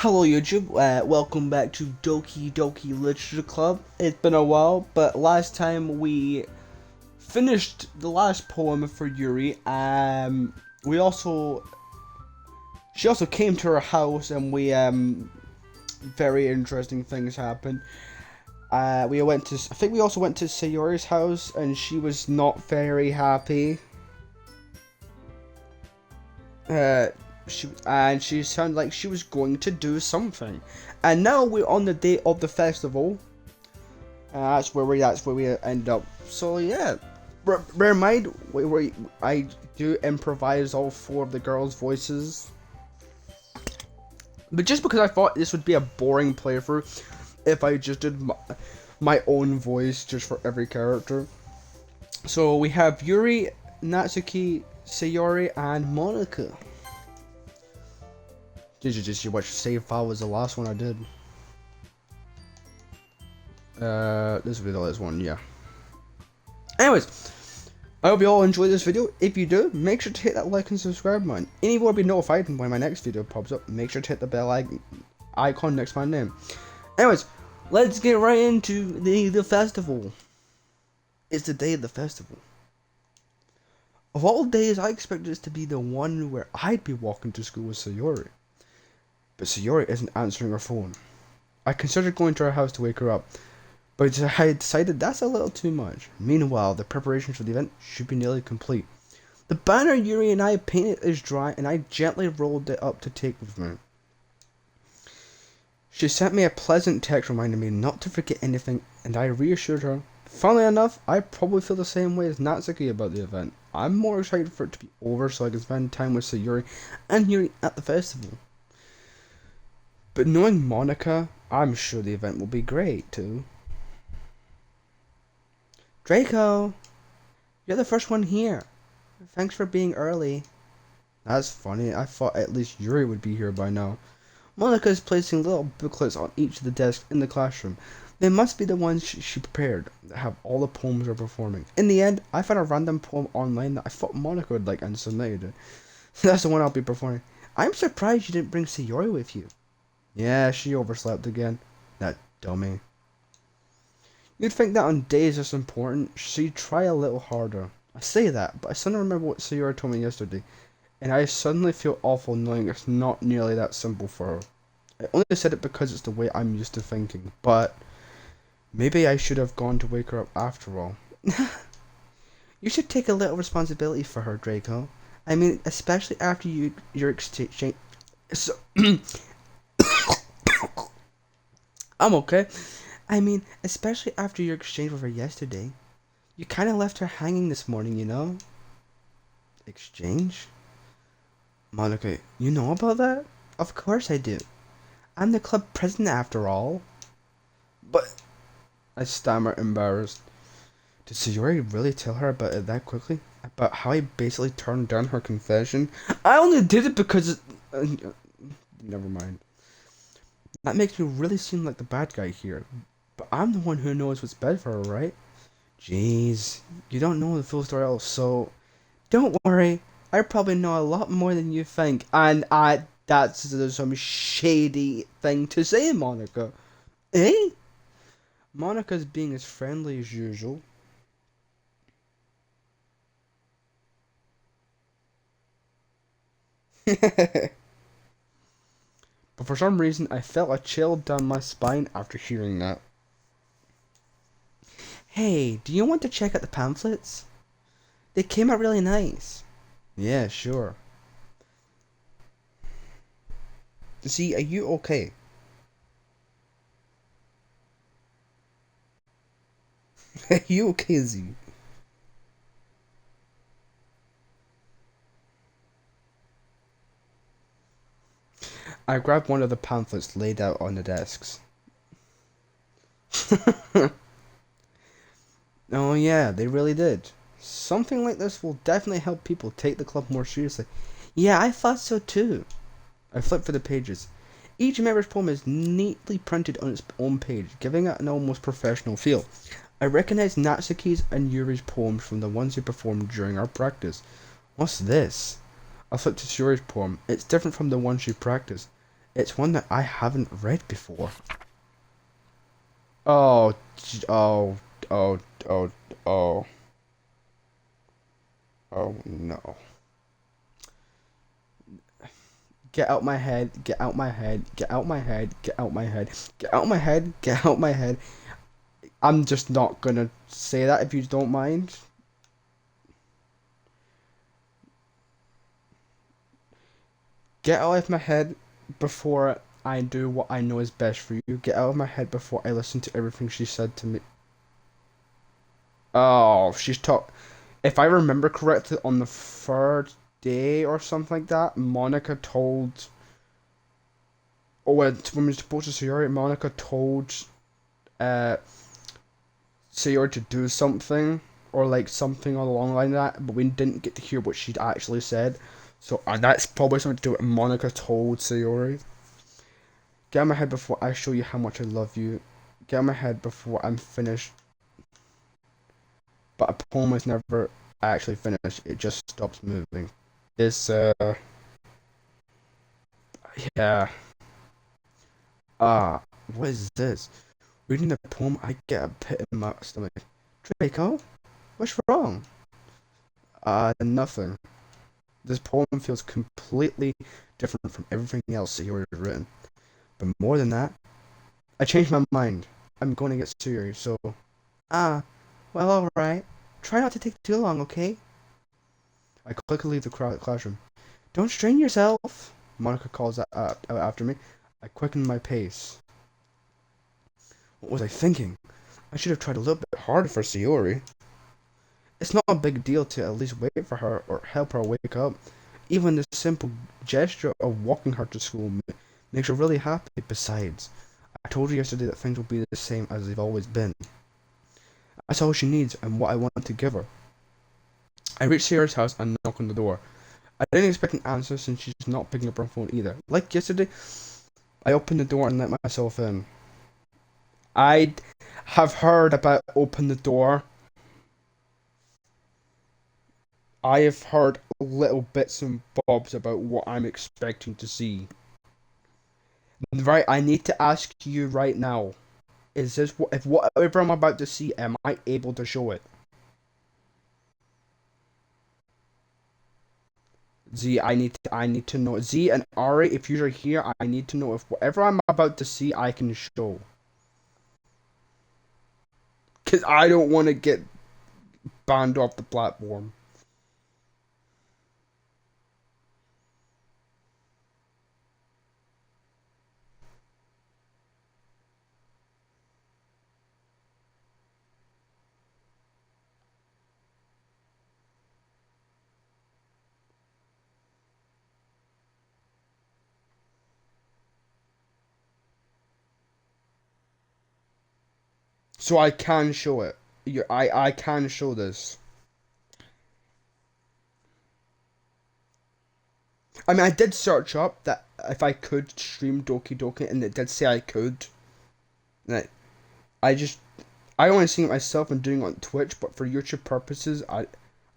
Hello YouTube, welcome back to Doki Literature Club. It's been a while, but last time we finished the last poem for Yuri. We also, she also came to our house and very interesting things happened. I think we also went to Sayori's house and she was not very happy. Uh, she sounded like she was going to do something, and now we're on the day of the festival. That's where we end up. So yeah, bear in mind I do improvise all four of the girls' voices, but just because I thought this would be a boring playthrough if I just did my own voice just for every character. So we have Yuri, Natsuki, Sayori, and Monika. Did you just see what save file was the last one I did? This will be the last one, yeah. Anyways, I hope you all enjoyed this video. If you do, make sure to hit that like and subscribe button. And if you want to be notified when my next video pops up, make sure to hit the bell icon next to my name. Anyways, let's get right into the festival. It's the day of the festival. Of all days, I expected this to be the one where I'd be walking to school with Sayori. But Sayori isn't answering her phone. I considered going to her house to wake her up, but I decided that's a little too much. Meanwhile, the preparations for the event should be nearly complete. The banner Yuri and I painted is dry, and I gently rolled it up to take with me. She sent me a pleasant text reminding me not to forget anything, and I reassured her. Funnily enough, I probably feel the same way as Natsuki about the event. I'm more excited for it to be over so I can spend time with Sayori and Yuri at the festival. But knowing Monika, I'm sure the event will be great, too. Draco! You're the first one here. Thanks for being early. That's funny. I thought at least Yuri would be here by now. Monika is placing little booklets on each of the desks in the classroom. They must be the ones she prepared that have all the poems we're performing. In the end, I found a random poem online that I thought Monika would like and submitted it. That's the one I'll be performing. I'm surprised you didn't bring Sayori with you. Yeah, she overslept again. That dummy. You'd think that on days this important, she'd try a little harder. I say that, but I suddenly remember what Sayori told me yesterday, and I suddenly feel awful knowing it's not nearly that simple for her. I only said it because it's the way I'm used to thinking, but maybe I should have gone to wake her up after all. You should take a little responsibility for her, Draco. I mean, especially after your exchange. So I'm okay. I mean, especially after your exchange with her yesterday. You kind of left her hanging this morning, you know? Exchange? Monika, you know about that? Of course I do. I'm the club president after all. But I stammer, embarrassed. Did Sayori really tell her about it that quickly? About how I basically turned down her confession? I only did it because never mind. That makes me really seem like the bad guy here. But I'm the one who knows what's best for her, right? Jeez, you don't know the full story, so don't worry. I probably know a lot more than you think, and that's some shady thing to say, Monika. Eh? Monika's being as friendly as usual. But for some reason, I felt a chill down my spine after hearing that. Hey, do you want to check out the pamphlets? They came out really nice. Yeah, sure. See, are you okay? Are you okay, Z? I grabbed one of the pamphlets laid out on the desks. Oh yeah, they really did. Something like this will definitely help people take the club more seriously. Yeah, I thought so too. I flipped through the pages. Each member's poem is neatly printed on its own page, giving it an almost professional feel. I recognized Natsuki's and Yuri's poems from the ones they performed during our practice. What's this? I flipped to Sayori's poem. It's different from the one she practiced. It's one that I haven't read before. Oh, oh, oh, oh, oh, oh no. Get out my head, get out my head, get out my head, get out my head, get out my head, get out my head. I'm just not gonna say that if you don't mind. Get out of my head before I do what I know is best for you. Get out of my head before I listen to everything she said to me. Oh, she's talk. If I remember correctly, on the third day or something like that, Monica told. Oh, when we supposed to Sayori, Monica told uh Sayori to do something or like something along like that, but we didn't get to hear what she'd actually said. So that's probably something to do with Monica told Sayori. Get out of my head before I show you how much I love you. Get out of my head before I'm finished. But a poem is never actually finished. It just stops moving. This yeah. What is this? Reading the poem, I get a pit in my stomach. Draco, what's wrong? Nothing. This poem feels completely different from everything else that you have written. But more than that, I changed my mind. I'm going to get serious, so... Ah, well, alright. Try not to take too long, okay? I quickly leave the classroom. Don't strain yourself, Monica calls out after me. I quicken my pace. What was I thinking? I should have tried a little bit harder for Sayori. It's not a big deal to at least wait for her or help her wake up. Even the simple gesture of walking her to school makes her really happy. Besides, I told her yesterday that things will be the same as they've always been. That's all she needs and what I want to give her. I reach Sayori's house and knock on the door. I didn't expect an answer since she's not picking up her phone either. Like yesterday, I opened the door and let myself in. I have heard about open the door. I have heard little bits and bobs about what I'm expecting to see. Right, I need to ask you right now. Is this what if whatever I'm about to see, am I able to show it? Z, I need to know. Z and Ari, if you're here, I need to know if whatever I'm about to see I can show. Cause I don't want to get banned off the platform. So I can show it. I can show this. I mean, I did search up that if I could stream Doki Doki, and it did say I could. And I just, I only seen it myself and doing it on Twitch, but for YouTube purposes, I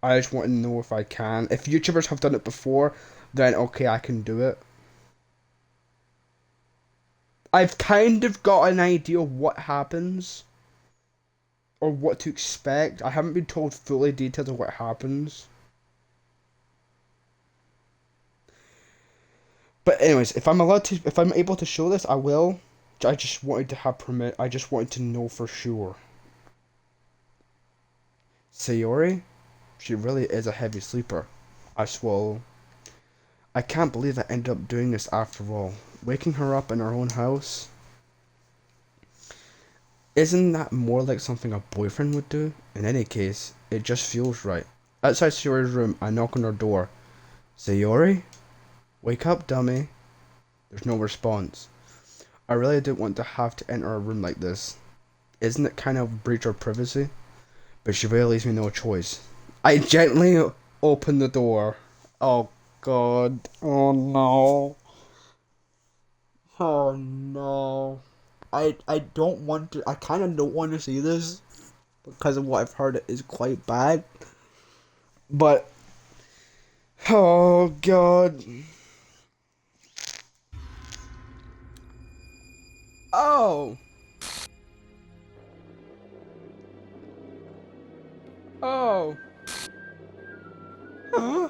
just want to know if I can. If YouTubers have done it before, then okay, I can do it. I've kind of got an idea of what happens, or what to expect. I haven't been told fully details of what happens. But anyways, if I'm able to show this, I will. I just wanted to have permit. I just wanted to know for sure. Sayori, she really is a heavy sleeper. I swallow. I can't believe I ended up doing this after all. Waking her up in her own house. Isn't that more like something a boyfriend would do? In any case, it just feels right. Outside Sayori's room, I knock on her door. Sayori? Wake up, dummy. There's no response. I really didn't want to have to enter a room like this. Isn't it kind of a breach of privacy? But she really leaves me no choice. I gently open the door. Oh god. Oh no. Oh no. I don't want to. I kind of don't want to see this because of what I've heard is quite bad. But oh god. Oh! Oh! Huh?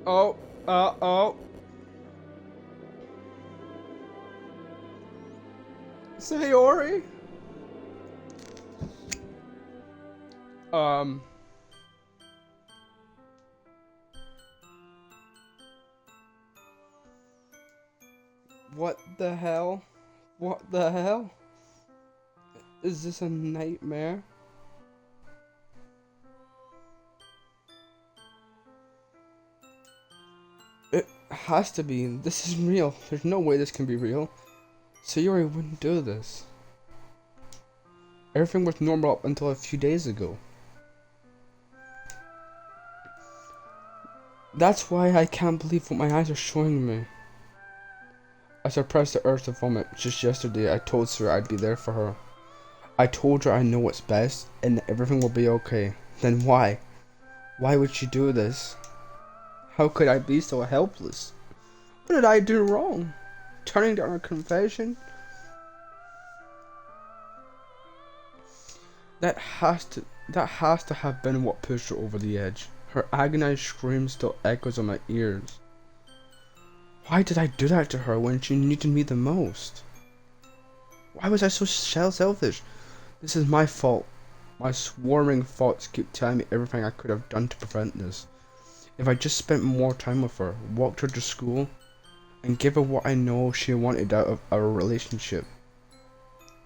Oh! Oh! Sayori? Um... What the hell? What the hell? Is this a nightmare? It has to be. This is real. There's no way this can be real. Sayori wouldn't do this. Everything was normal up until a few days ago. That's why I can't believe what my eyes are showing me. I suppressed the urge to vomit. Just yesterday, I told Sarah I'd be there for her. I told her I know what's best and that everything will be okay. Then why? Why would she do this? How could I be so helpless? What did I do wrong? Turning down a confession? That has to have been what pushed her over the edge. Her agonized scream still echoes in my ears. Why did I do that to her when she needed me the most? Why was I so selfish? This is my fault. My swarming thoughts keep telling me everything I could have done to prevent this. If I just spent more time with her, walked her to school, and give her what I know she wanted out of our relationship,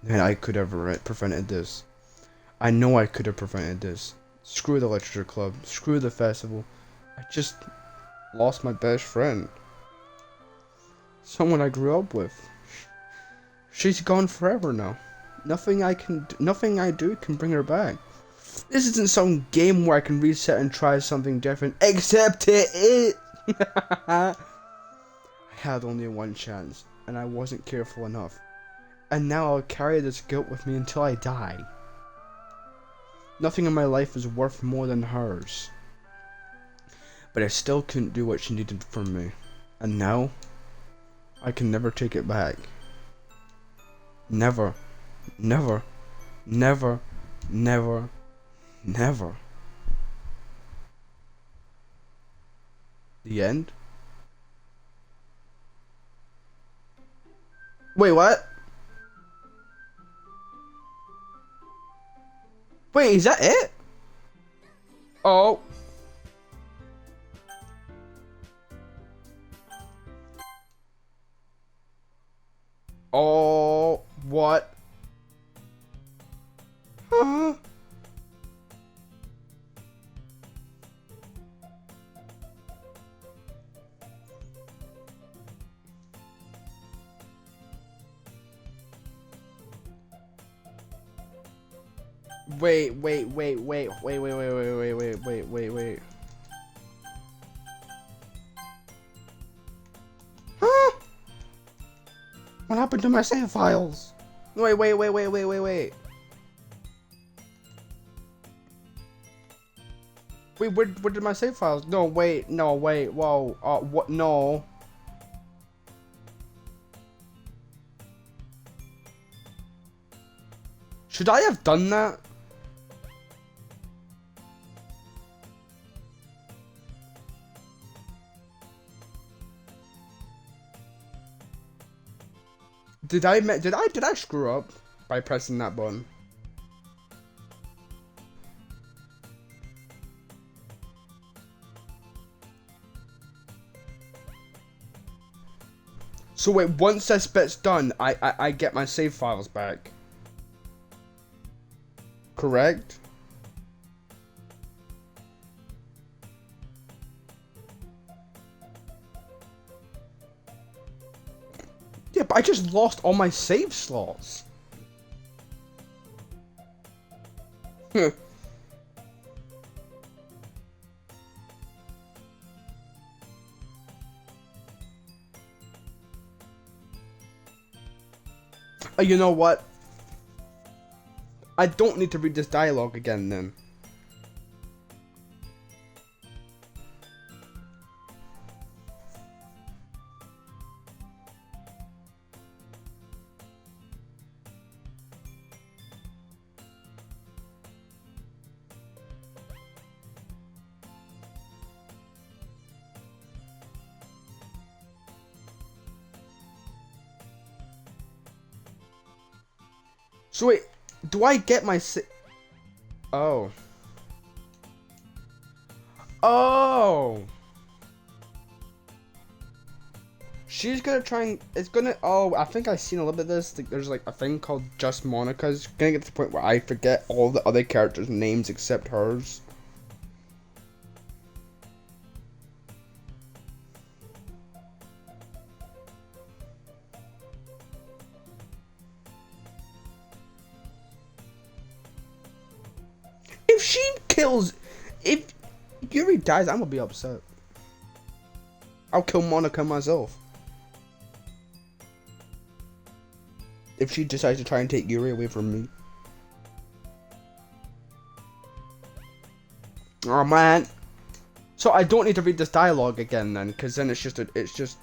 then I could have prevented this. I know I could have prevented this. Screw the literature club. Screw the festival. I just lost my best friend. Someone I grew up with. She's gone forever now. Nothing I do can bring her back. This isn't some game where I can reset and try something different. Except it is. I had only one chance, and I wasn't careful enough. And now I'll carry this guilt with me until I die. Nothing in my life is worth more than hers. But I still couldn't do what she needed from me. And now, I can never take it back. Never, never, never, never, never. The end? Wait, what? Wait, is that it? Oh. Oh, what? Huh? Wait. Huh? What happened to my save files? Wait. Wait, where did my save files? No, wait, whoa, what, no. Should I have done that? Did I screw up by pressing that button? So wait, once this bit's done, I get my save files back. Correct? Yeah, but I just lost all my save slots. You know what? I don't need to read this dialogue again then. So wait, do I get my Oh. Oh! She's gonna try and, it's gonna, oh, I think I've seen a little bit of this. Like, there's like a thing called Just Monica. It's gonna get to the point where I forget all the other characters' names except hers. If she kills, if Yuri dies, I'm gonna be upset. I'll kill Monica myself. If she decides to try and take Yuri away from me. Oh man. So I don't need to read this dialogue again then, because then it's just,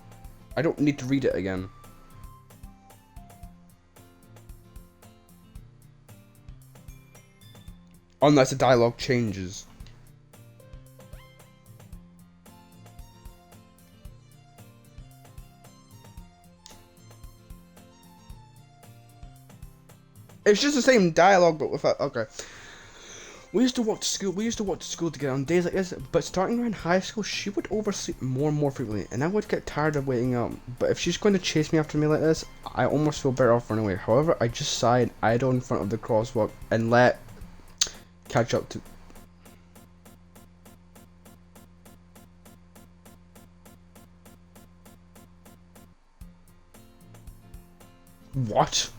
I don't need to read it again. Unless the dialogue changes. It's just the same dialogue, but without, okay. We used to walk to school. We used to walk to school together on days like this. But starting around high school, she would oversleep more and more frequently, and I would get tired of waking up. But if she's going to chase me after me like this, I almost feel better off running away. However, I just sighed, idle in front of the crosswalk, and let catch up to. What?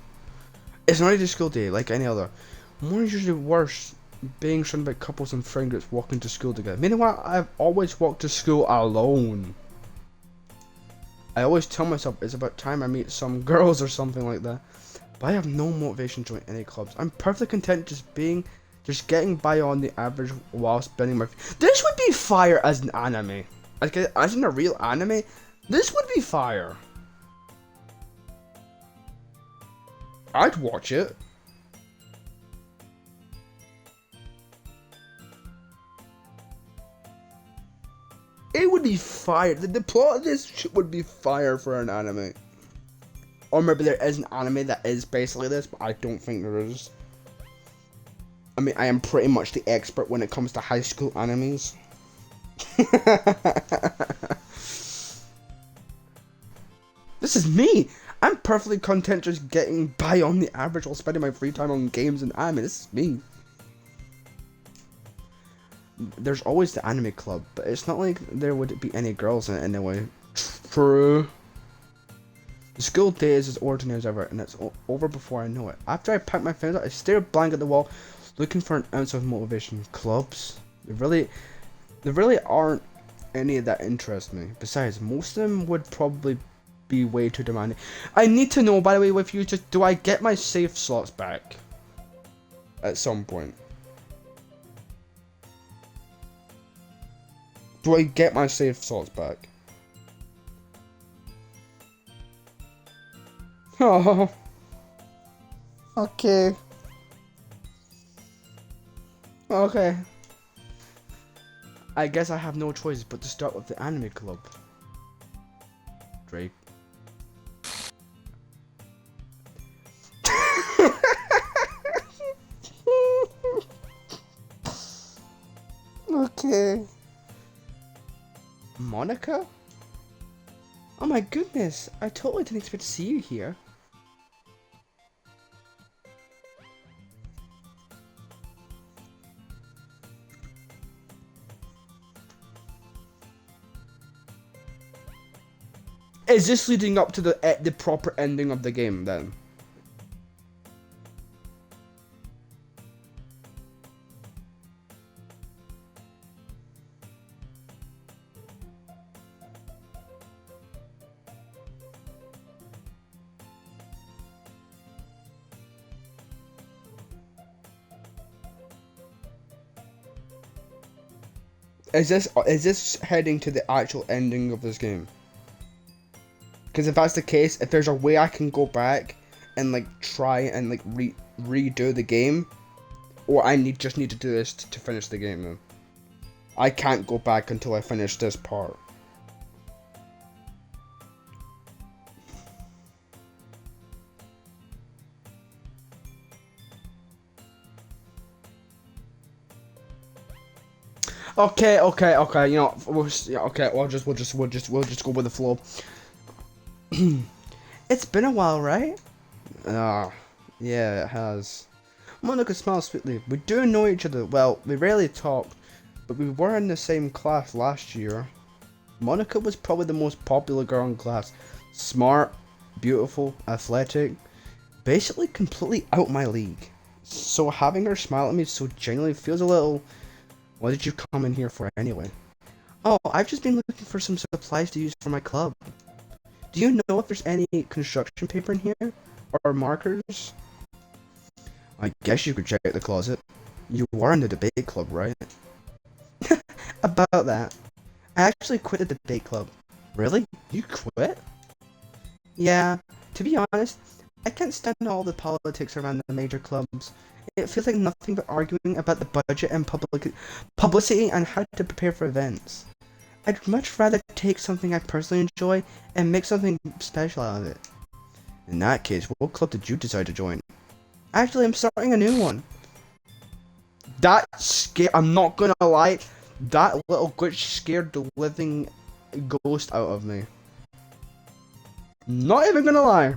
It's not a school day like any other. Mornings usually worse, being surrounded by couples and friend groups walking to school together. Meanwhile, I've always walked to school alone. I always tell myself it's about time I meet some girls or something like that. But I have no motivation to join any clubs. I'm perfectly content just getting by on the average while spending my. This would be fire as an anime. Like, as in a real anime, this would be fire. I'd watch it. It would be fire. The plot of this shit would be fire for an anime. Or maybe there is an anime that is basically this, but I don't think there is. I mean, I am pretty much the expert when it comes to high school animes. This is me. I'm perfectly content just getting by on the average while spending my free time on games and anime. This is me. There's always the anime club, but it's not like there would be any girls in it anyway. True. The school day is as ordinary as ever, and it's over before I know it. After I pack my things up, I stare blank at the wall, looking for an ounce of motivation. Clubs? There really aren't any that interest me. Besides, most of them would probably be way too demanding. I need to know, by the way, with you, just do I get my save slots back at some point? Do I get my save slots back? Oh. Okay. Okay. I guess I have no choice but to start with the anime club. Drake. Okay. Monica? Oh my goodness, I totally didn't expect to see you here. Is this leading up to the proper ending of the game then? Is this heading to the actual ending of this game? Because if that's the case, if there's a way I can go back and like try and like redo the game, or I just need to do this to finish the game then. I can't go back until I finish this part. Okay. You know, yeah, okay. We'll just go with the flow. It's been a while, right? Ah, yeah, it has. Monica smiles sweetly. We do know each other. Well, we rarely talk, but we were in the same class last year. Monica was probably the most popular girl in class. Smart, beautiful, athletic, basically completely out my league. So having her smile at me so genuinely feels a little... What did you come in here for anyway? Oh, I've just been looking for some supplies to use for my club. Do you know if there's any construction paper in here? Or markers? I guess you could check the closet. You are in the debate club, right? About that. I actually quit the debate club. Really? You quit? Yeah, to be honest, I can't stand all the politics around the major clubs. It feels like nothing but arguing about the budget and publicity and how to prepare for events. I'd much rather take something I personally enjoy and make something special out of it. In that case, what club did you decide to join? Actually, I'm starting a new one. That scared. I'm not gonna lie. That little glitch scared the living ghost out of me. Not even gonna lie.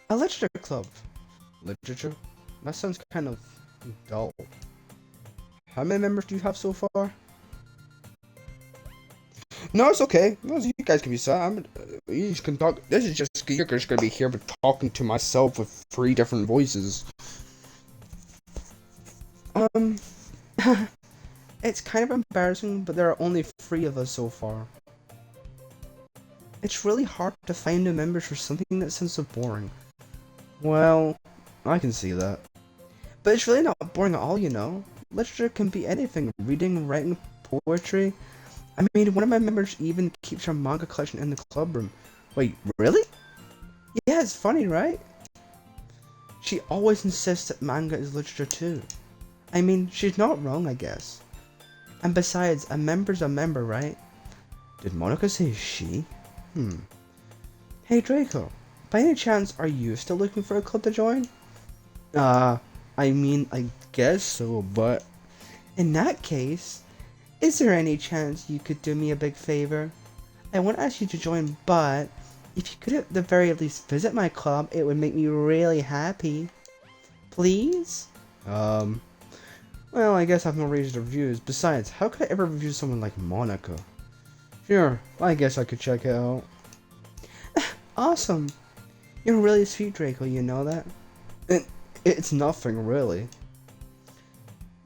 A literature club. Literature? That sounds kind of dull. How many members do you have so far? No, it's okay. No, you guys can be sad. You can talk. This is just you're just gonna be here, but talking to myself with 3 different voices. Um, it's kind of embarrassing, but there are only 3 of us so far. It's really hard to find new members for something that sounds so boring. Well, I can see that. But it's really not boring at all, you know? Literature can be anything. Reading, writing, poetry. I mean, one of my members even keeps her manga collection in the club room. Wait, really? Yeah, it's funny, right? She always insists that manga is literature too. I mean, she's not wrong, I guess. And besides, a member's a member, right? Did Monica say she? Hey Draco, by any chance are you still looking for a club to join? I mean, I guess so, but... In that case, is there any chance you could do me a big favor? I won't ask you to join, but if you could at the very least visit my club, it would make me really happy. Please? Well, I guess I have no reason to reviews. Besides, how could I ever review someone like Monica? Sure, I guess I could check it out. Awesome! You're really sweet, Draco, you know that? It's nothing, really.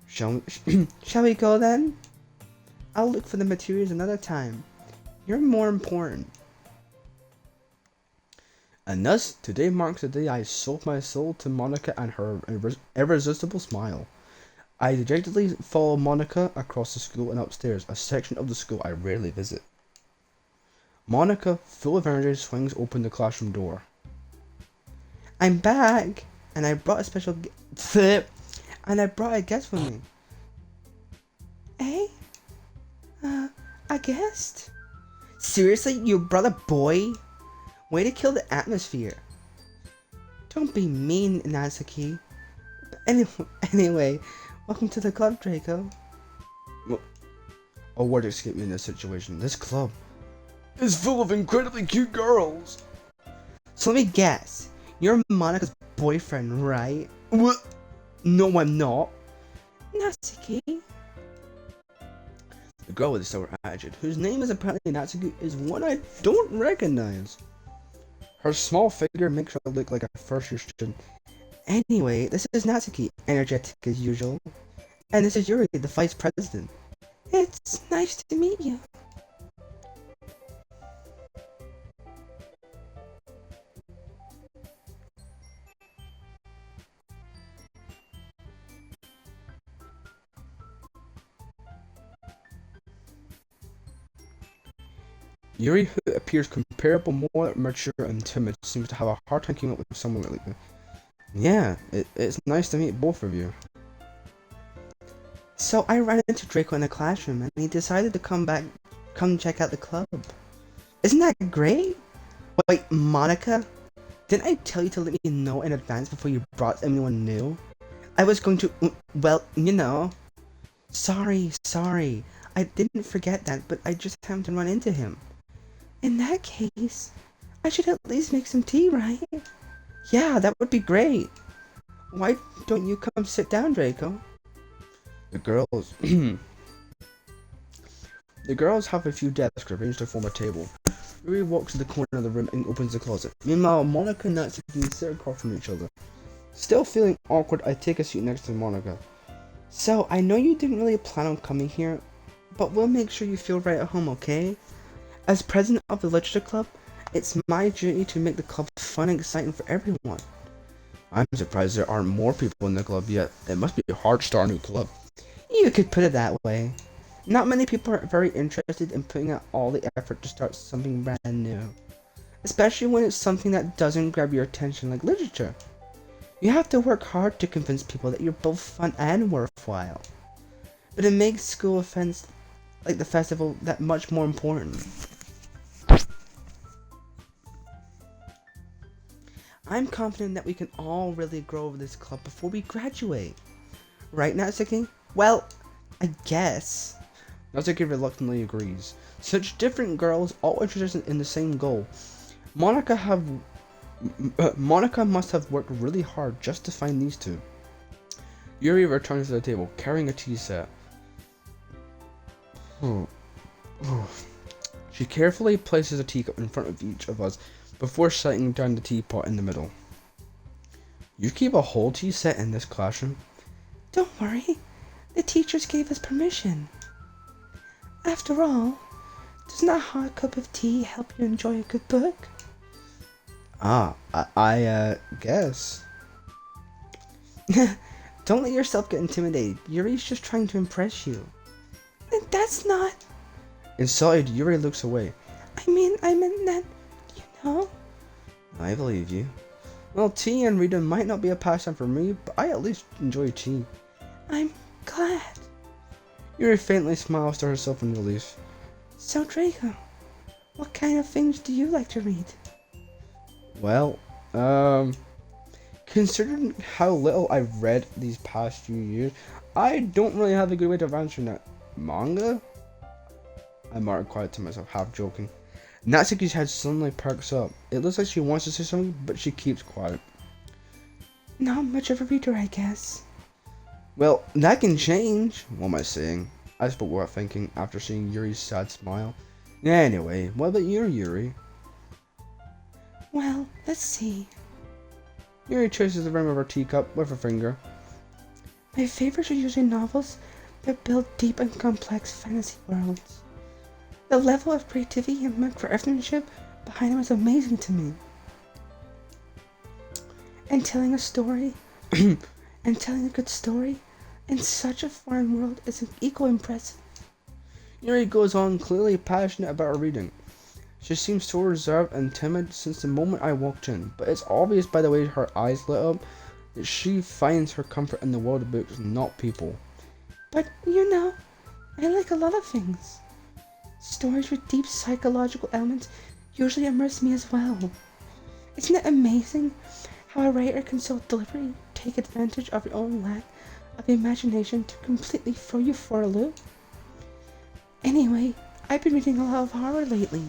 Shall we go then? I'll look for the materials another time. You're more important. And thus, today marks the day I sold my soul to Monica and her irresistible smile. I dejectedly follow Monica across the school and upstairs, a section of the school I rarely visit. Monica, full of energy, swings open the classroom door. I'm back, and I brought a special and I brought a guest with me. Hey? A guest? Seriously, you brought a boy? Way to kill the atmosphere. Don't be mean, Natsuki. Anyway, welcome to the club, Draco. A word escaped me in this situation. This club is full of incredibly cute girls. So let me guess. You're Monica's boyfriend, right? What? No, I'm not. Natsuki. The girl with the sour attitude, whose name is apparently Natsuki, is one I don't recognize. Her small figure makes her look like a first-year student. Anyway, this is Natsuki, energetic as usual. And this is Yuri, the vice president. It's nice to meet you. Yuri, who appears comparable, more mature and timid, seems to have a hard time keeping up with someone like that. Yeah, it's nice to meet both of you. So I ran into Draco in the classroom and he decided to come check out the club. Isn't that great? Wait, Monica? Didn't I tell you to let me know in advance before you brought anyone new? I was going to, well, you know. Sorry. I didn't forget that, but I just happened to run into him. In that case, I should at least make some tea, right? Yeah, that would be great. Why don't you come sit down, Draco? The girls... The girls have a few desks arranged to form a table. Yuri walks to the corner of the room and opens the closet. Meanwhile, Monica and Natsuki sit across from each other. Still feeling awkward, I take a seat next to Monica. So, I know you didn't really plan on coming here, but we'll make sure you feel right at home, okay? As president of the literature club, it's my duty to make the club fun and exciting for everyone. I'm surprised there aren't more people in the club yet. It must be hard to start a new club. You could put it that way. Not many people are very interested in putting out all the effort to start something brand new. Especially when it's something that doesn't grab your attention like literature. You have to work hard to convince people that you're both fun and worthwhile. But it makes school events like the festival that much more important. I'm confident that we can all really grow over this club before we graduate. Right, Natsuki? Well, I guess. Natsuki reluctantly agrees. Such different girls, all interested in the same goal. Monica must have worked really hard just to find these two. Yuri returns to the table, carrying a tea set. She carefully places a teacup in front of each of us before setting down the teapot in the middle. You keep a whole tea set in this classroom? Don't worry, the teachers gave us permission. After all, doesn't a hot cup of tea help you enjoy a good book? I guess. Don't let yourself get intimidated. Yuri's just trying to impress you. That's not... Inside, Yuri looks away. I meant that, you know? I believe you. Well, tea and reading might not be a pastime for me, but I at least enjoy tea. I'm glad. Yuri faintly smiles to herself in relief. So, Draco, what kind of things do you like to read? Well, considering how little I've read these past few years, I don't really have a good way of answering that. Manga? I muttered quiet to myself, half joking. Natsuki's head suddenly perks up. It looks like she wants to say something, but she keeps quiet. Not much of a reader, I guess. Well, that can change. What am I saying? I spoke without thinking after seeing Yuri's sad smile. Anyway, what about you, Yuri? Well, let's see. Yuri traces the rim of her teacup with her finger. My favorites are usually novels that build deep and complex fantasy worlds. The level of creativity and craftsmanship behind them is amazing to me. And telling a story, and telling a good story in such a foreign world is equally impressive. Yuri goes on, clearly passionate about her reading. She seems so reserved and timid since the moment I walked in, but it's obvious by the way her eyes lit up that she finds her comfort in the world of books, not people. But, you know, I like a lot of things. Stories with deep psychological elements usually immerse me as well. Isn't it amazing how a writer can so deliberately take advantage of your own lack of imagination to completely throw you for a loop? Anyway, I've been reading a lot of horror lately.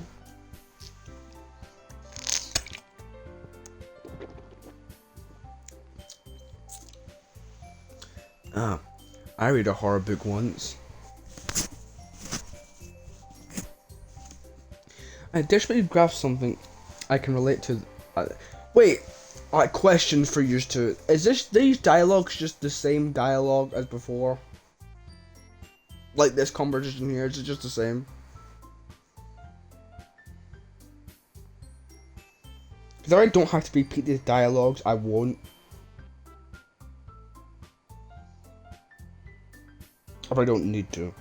I read a horror book once. I desperately grasped something I can relate to. Wait, question for you two. Is these dialogues just the same dialogue as before? Like this conversation here, is it just the same? Because I don't have to repeat these dialogues, I won't. If I don't need to.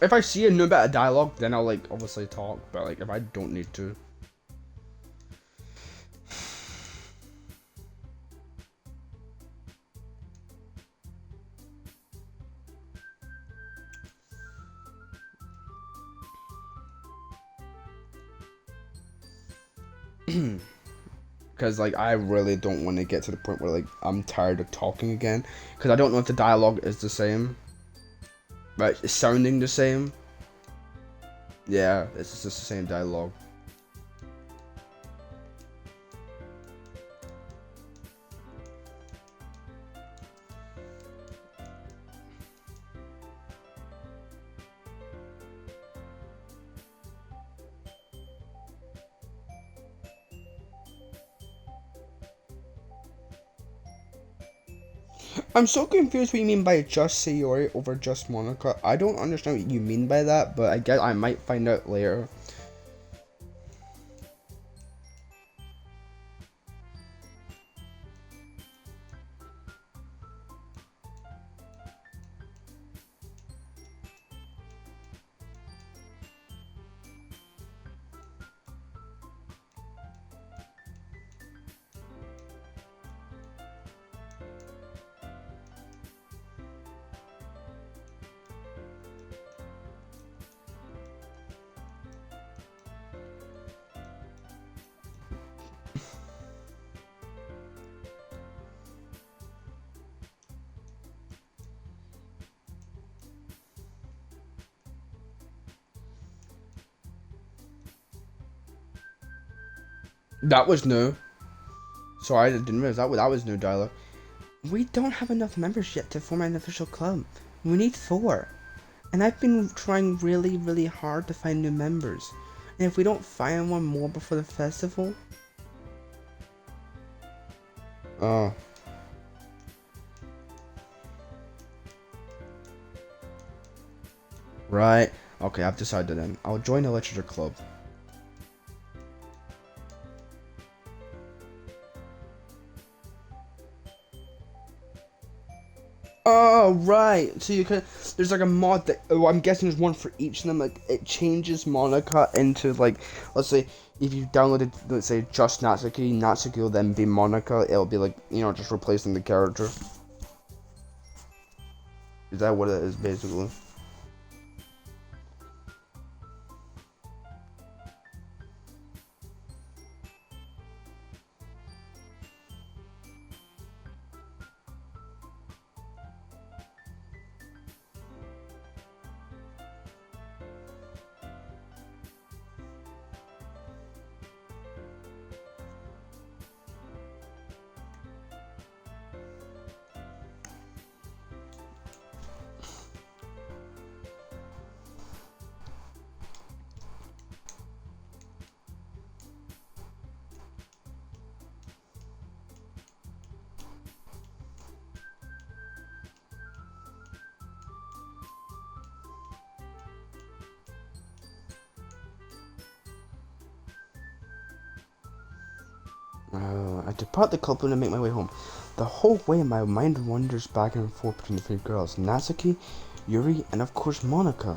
If I see a new bit of dialogue, then I'll like obviously talk, but like if I don't need to. Because like I really don't want to get to the point where like I'm tired of talking again. Because I don't know if the dialogue is the same, right? It's sounding the same. Yeah, it's just the same dialogue. I'm so confused what you mean by just Sayori over just Monica. I don't understand what you mean by that, but I guess I might find out later. That was new. Sorry, I didn't realize that was new dialogue. We don't have enough members yet to form an official club. We need 4. And I've been trying really, really hard to find new members. And if we don't find one more before the festival... Oh. Right. Okay, I've decided then. I'll join the literature club. Oh, right. So you can. There's like a mod that. Oh, I'm guessing there's one for each of them. Like it changes Monica into like. Let's say if you downloaded, let's say just Natsuki, Natsuki will then be Monica. It'll be like just replacing the character. Is that what it is basically? I depart the club and make my way home. The whole way my mind wanders back and forth between the 3 girls, Natsuki, Yuri, and of course Monica.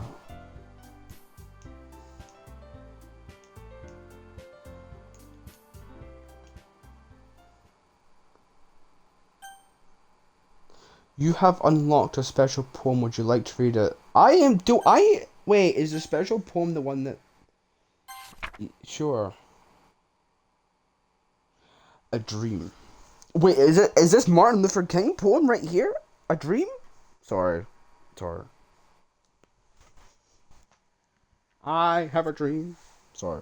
You have unlocked a special poem. Would you like to read it? Wait, is the special poem the one that... Sure. A dream. Wait, is this Martin Luther King poem right here? A dream? Sorry. I have a dream. Sorry.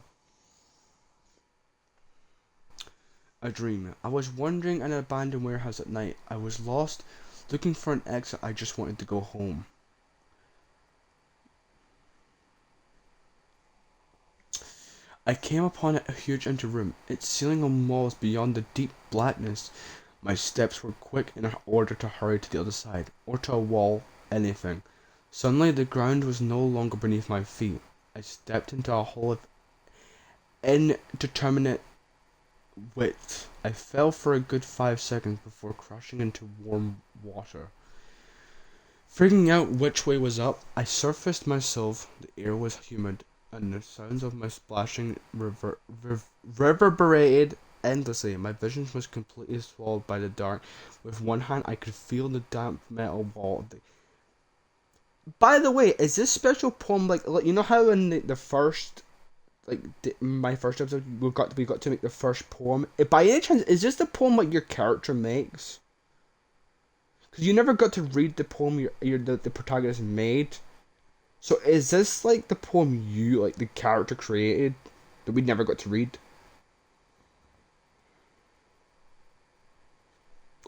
A dream. I was wandering in an abandoned warehouse at night. I was lost, looking for an exit. I just wanted to go home. I came upon a huge empty room, its ceiling and walls beyond the deep blackness. My steps were quick in order to hurry to the other side, or to a wall, anything. Suddenly the ground was no longer beneath my feet. I stepped into a hole of indeterminate width. I fell for a good 5 seconds before crashing into warm water. Figuring out which way was up, I surfaced myself. The air was humid, and the sounds of my splashing reverberated endlessly. My vision was completely swallowed by the dark. With one hand, I could feel the damp metal wall. By the way, is this special poem like you know how in the first like my first episode, we got to make the first poem. By any chance, is this the poem like your character makes? Because you never got to read the poem the protagonist made. So is this like the poem you like the character created that we never got to read?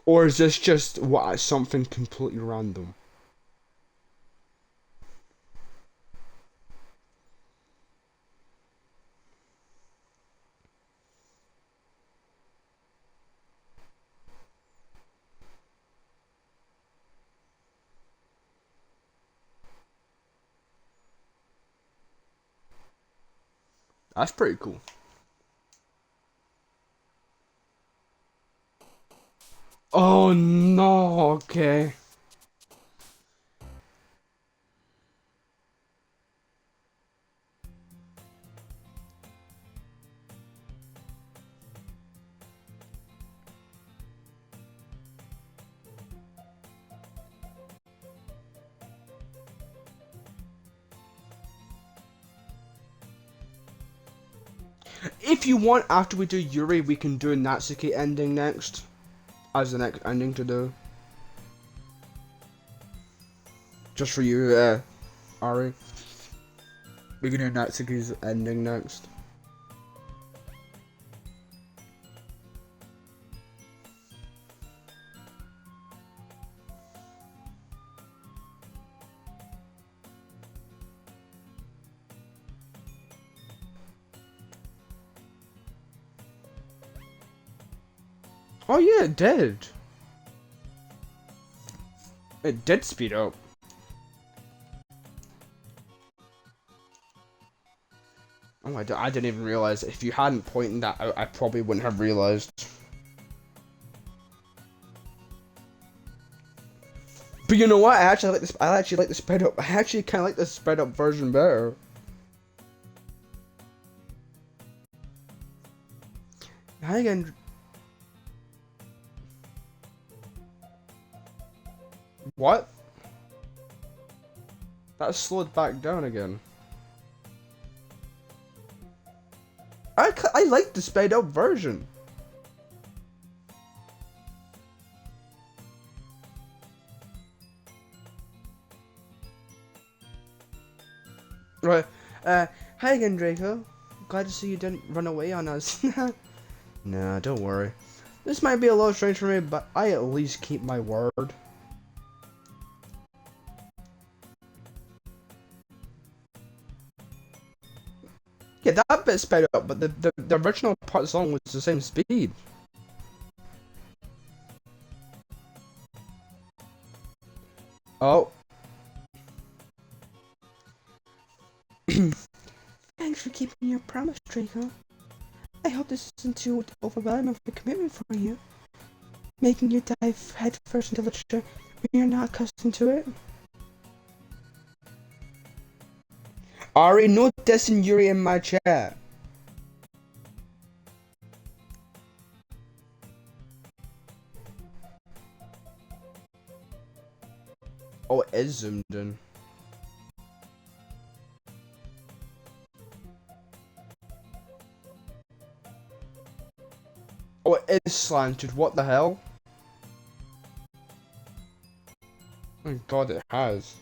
Or is this just something completely random? That's pretty cool. Oh no, okay. If you want, after we do Yuri, we can do a Natsuki ending next. As the next ending to do. Just for you, Ari. We can do Natsuki's ending next. Oh yeah, it did. It did speed up. Oh, I didn't even realize. If you hadn't pointed that out, I probably wouldn't have realized. But you know what? I actually like this. I actually like the sped up. I actually kind of like the sped up version better. Hi again. What? That slowed back down again. I like the sped up version. Right. Hi again, Draco. Glad to see you didn't run away on us. Nah, don't worry. This might be a little strange for me, but I at least keep my word. Yeah, that bit sped up, but the original part of the song was the same speed. Oh. Thanks for keeping your promise, Draco. I hope this isn't too overwhelming of a commitment for you. Making you dive headfirst into literature when you're not accustomed to it. Ari, no dissing Yuri in my chat. Oh, it is zoomed in. Oh, it is slanted. What the hell? Oh my god, it has.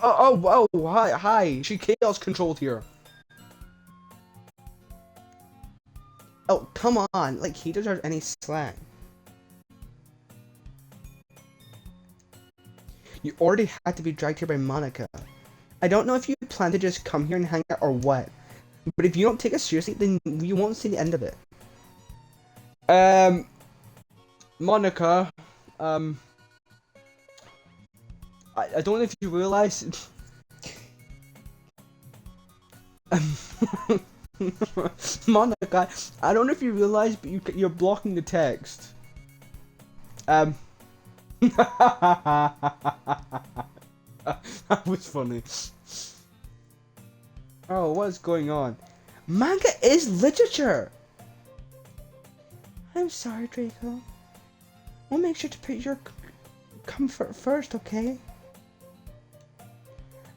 Hi. She chaos controlled here. Oh, come on. Like, he deserves any slack. You already had to be dragged here by Monica. I don't know if you plan to just come here and hang out or what. But if you don't take it seriously, then you won't see the end of it. Monica, I don't know if you realize. Monica, I don't know if you realize, but you're blocking the text. That was funny. Oh, what's going on? Manga is literature! I'm sorry, Draco. We'll make sure to put your comfort first, okay?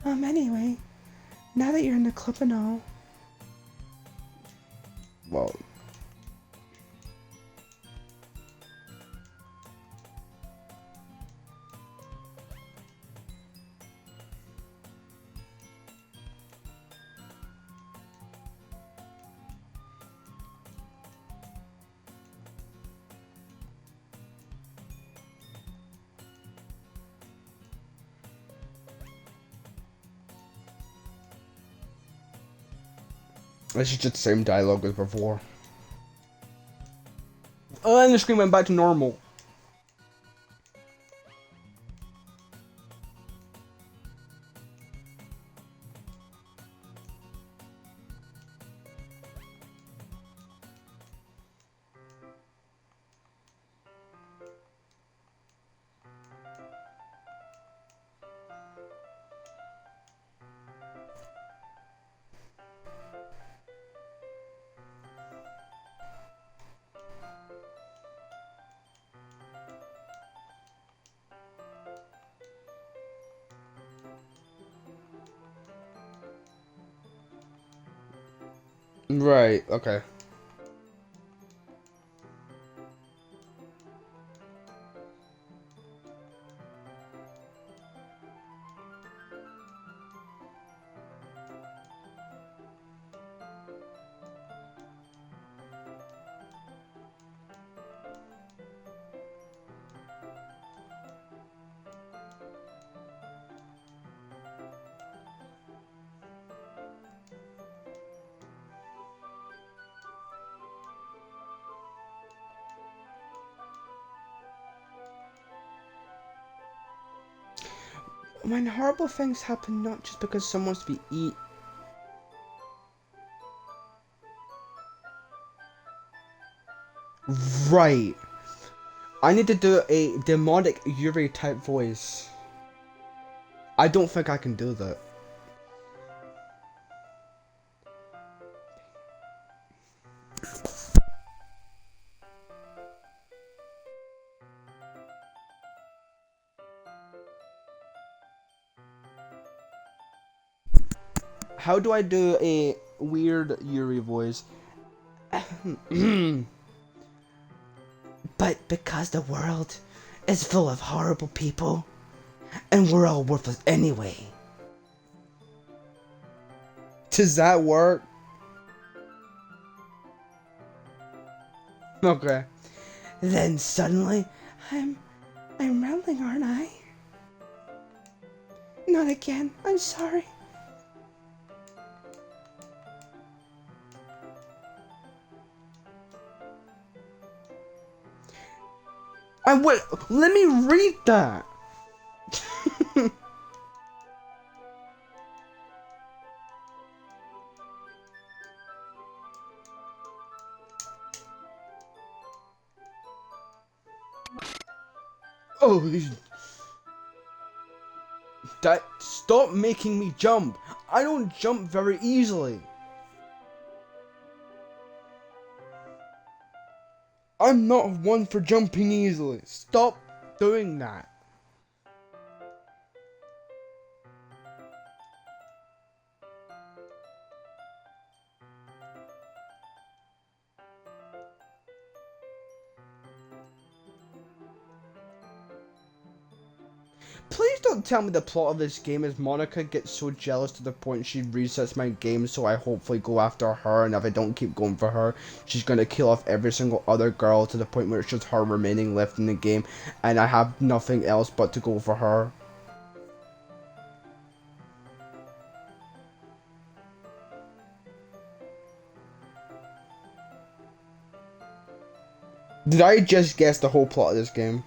Anyway, now that you're in the club and all. Well, this is just the same dialogue as before. Oh, and the screen went back to normal. Right, okay. When horrible things happen, not just because someone wants to be eat. Right. I need to do a demonic Yuri type voice. I don't think I can do that. How do I do a weird Yuri voice? But because the world is full of horrible people, and we're all worthless anyway. Does that work? Okay. Then suddenly, I'm rambling, aren't I? Not again. I'm sorry. I would. Let me read that. Oh, that stop making me jump. I don't jump very easily. I'm not one for jumping easily. Stop doing that. Please don't tell me the plot of this game is Monica gets so jealous to the point she resets my game, so I hopefully go after her, and if I don't keep going for her, she's gonna kill off every single other girl to the point where it's just her remaining left in the game, and I have nothing else but to go for her. Did I just guess the whole plot of this game?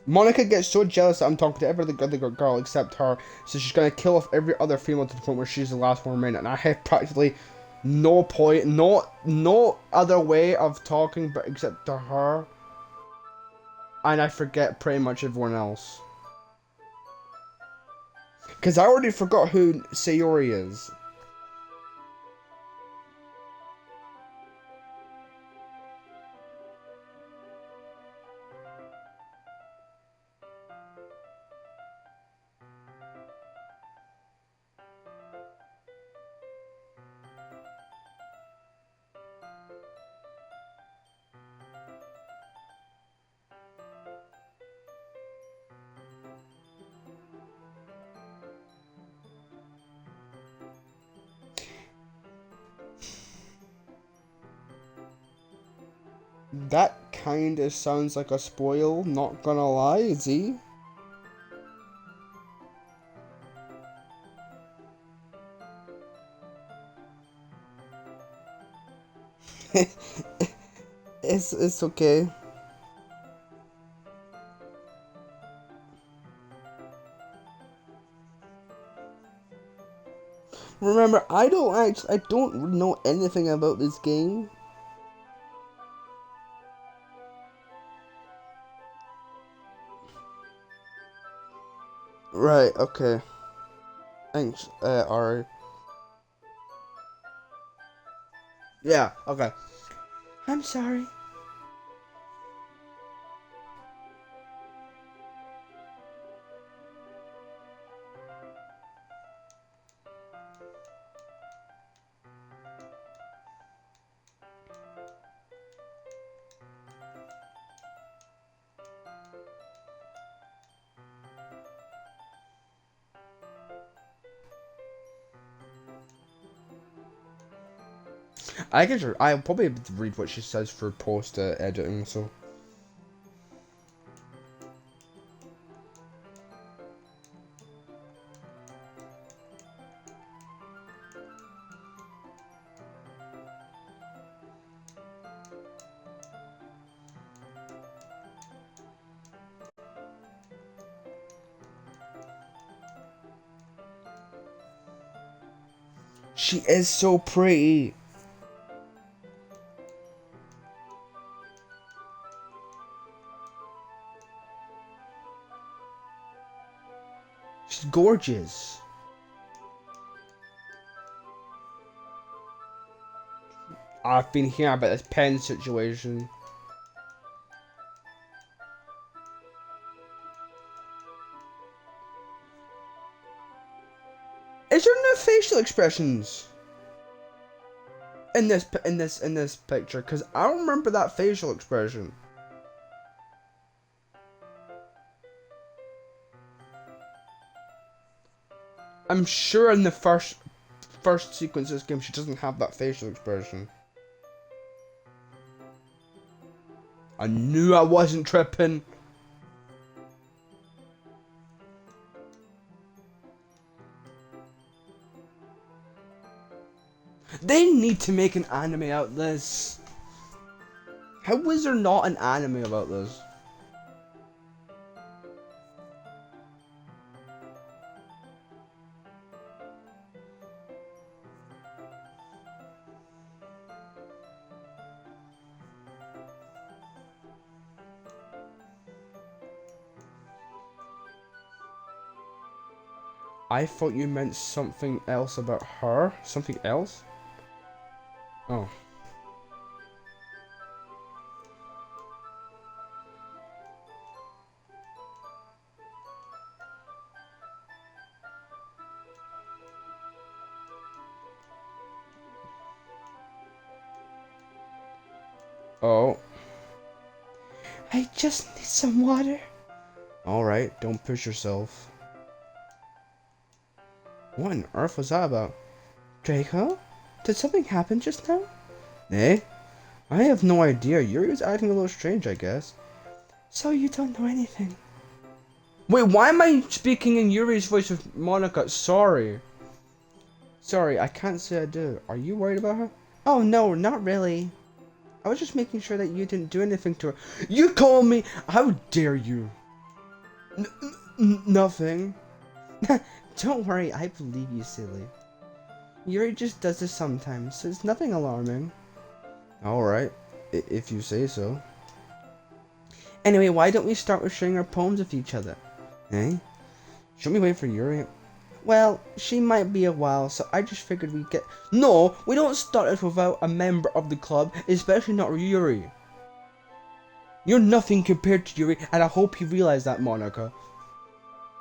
Monica gets so jealous that I'm talking to every other girl except her, so she's gonna kill off every other female to the point where she's the last one remaining, and I have practically no point, no other way of talking but except to her, and I forget pretty much everyone else. Because I already forgot who Sayori is. That kinda sounds like a spoil, not gonna lie, Z. It's okay. Remember, I don't know anything about this game. Right, okay. Thanks, Ari. Yeah, okay. I'm sorry. I'll probably able to read what she says for post editing, so. She is so pretty. She's gorgeous. I've been hearing about this pen situation. Is there no facial expressions in this picture? Cause I don't remember that facial expression. I'm sure in the first sequence of this game she doesn't have that facial expression. I knew I wasn't tripping. They need to make an anime out of this. How is there not an anime about this? I thought you meant something else about her? Something else? Oh. Oh. I just need some water. Alright, don't push yourself. What on earth was that about? Draco? Did something happen just now? Eh? I have no idea. Yuri was acting a little strange, I guess. So you don't know anything? Wait, why am I speaking in Yuri's voice with Monica? Sorry. Sorry, I can't say I do. Are you worried about her? Oh no, not really. I was just making sure that you didn't do anything to her. You call me? How dare you? Nothing. Don't worry, I believe you, silly. Yuri just does this sometimes, so it's nothing alarming. Alright, if you say so. Anyway, why don't we start with sharing our poems with each other? Eh? Should we wait for Yuri? Well, she might be a while, so I just figured we'd get... No, we don't start it without a member of the club, especially not Yuri. You're nothing compared to Yuri, and I hope you realize that, Monica.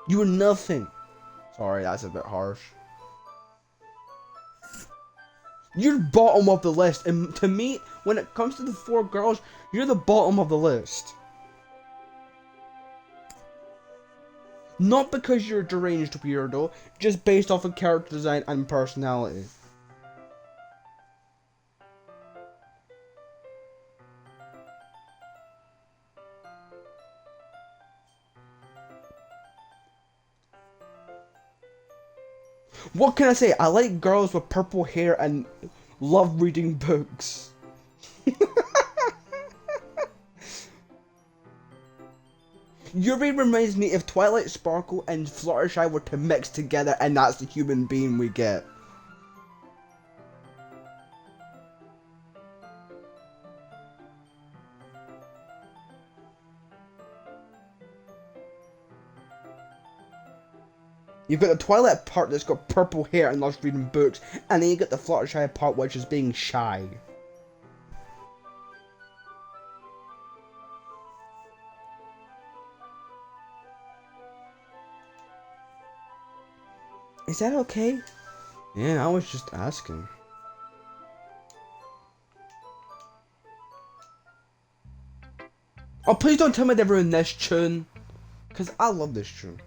You're nothing. Sorry, that's a bit harsh. You're bottom of the list, and to me, when it comes to the 4 girls, you're the bottom of the list. Not because you're a deranged weirdo, just based off of character design and personality. What can I say? I like girls with purple hair and love reading books. Yuri reminds me if Twilight Sparkle and Fluttershy were to mix together, and that's the human being we get. You've got the Twilight part that's got purple hair and loves reading books, and then you get the Fluttershy part which is being shy. Is that okay? Yeah, I was just asking. Oh, please don't tell me they ruined this tune, because I love this tune.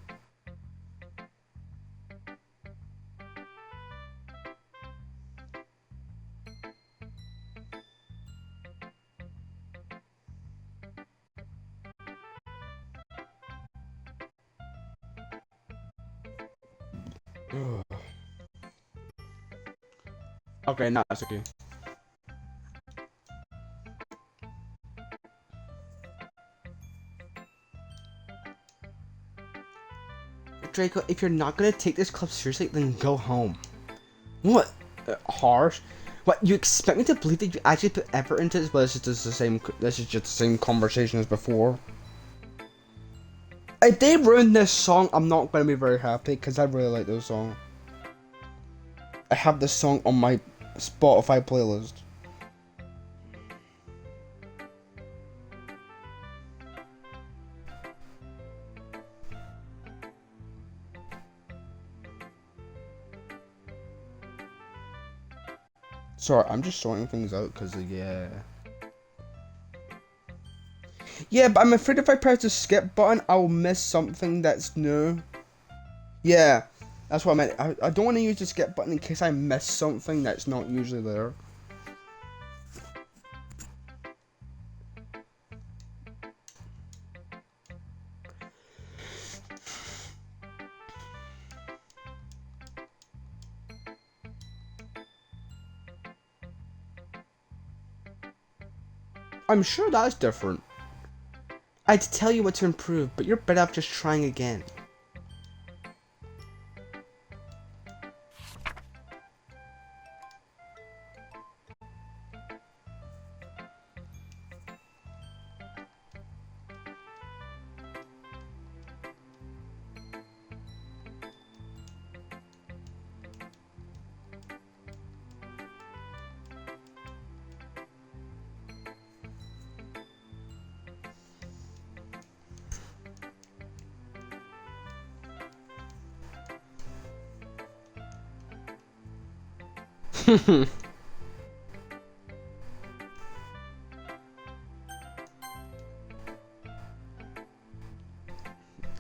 Okay, nah, it's okay. Draco, if you're not gonna take this club seriously, then go home. What? Harsh? What? You expect me to believe that you actually put effort into this? But this is just the same. This is just the same conversation as before. If they ruin this song, I'm not gonna be very happy because I really like this song. I have this song on my Spotify playlist. Sorry, I'm just sorting things out because yeah. Yeah, but I'm afraid if I press the skip button, I will miss something that's new. Yeah, that's what I meant. I don't want to use the skip button in case I miss something that's not usually there. I'm sure that's different. I'd tell you what to improve, but you're better off just trying again.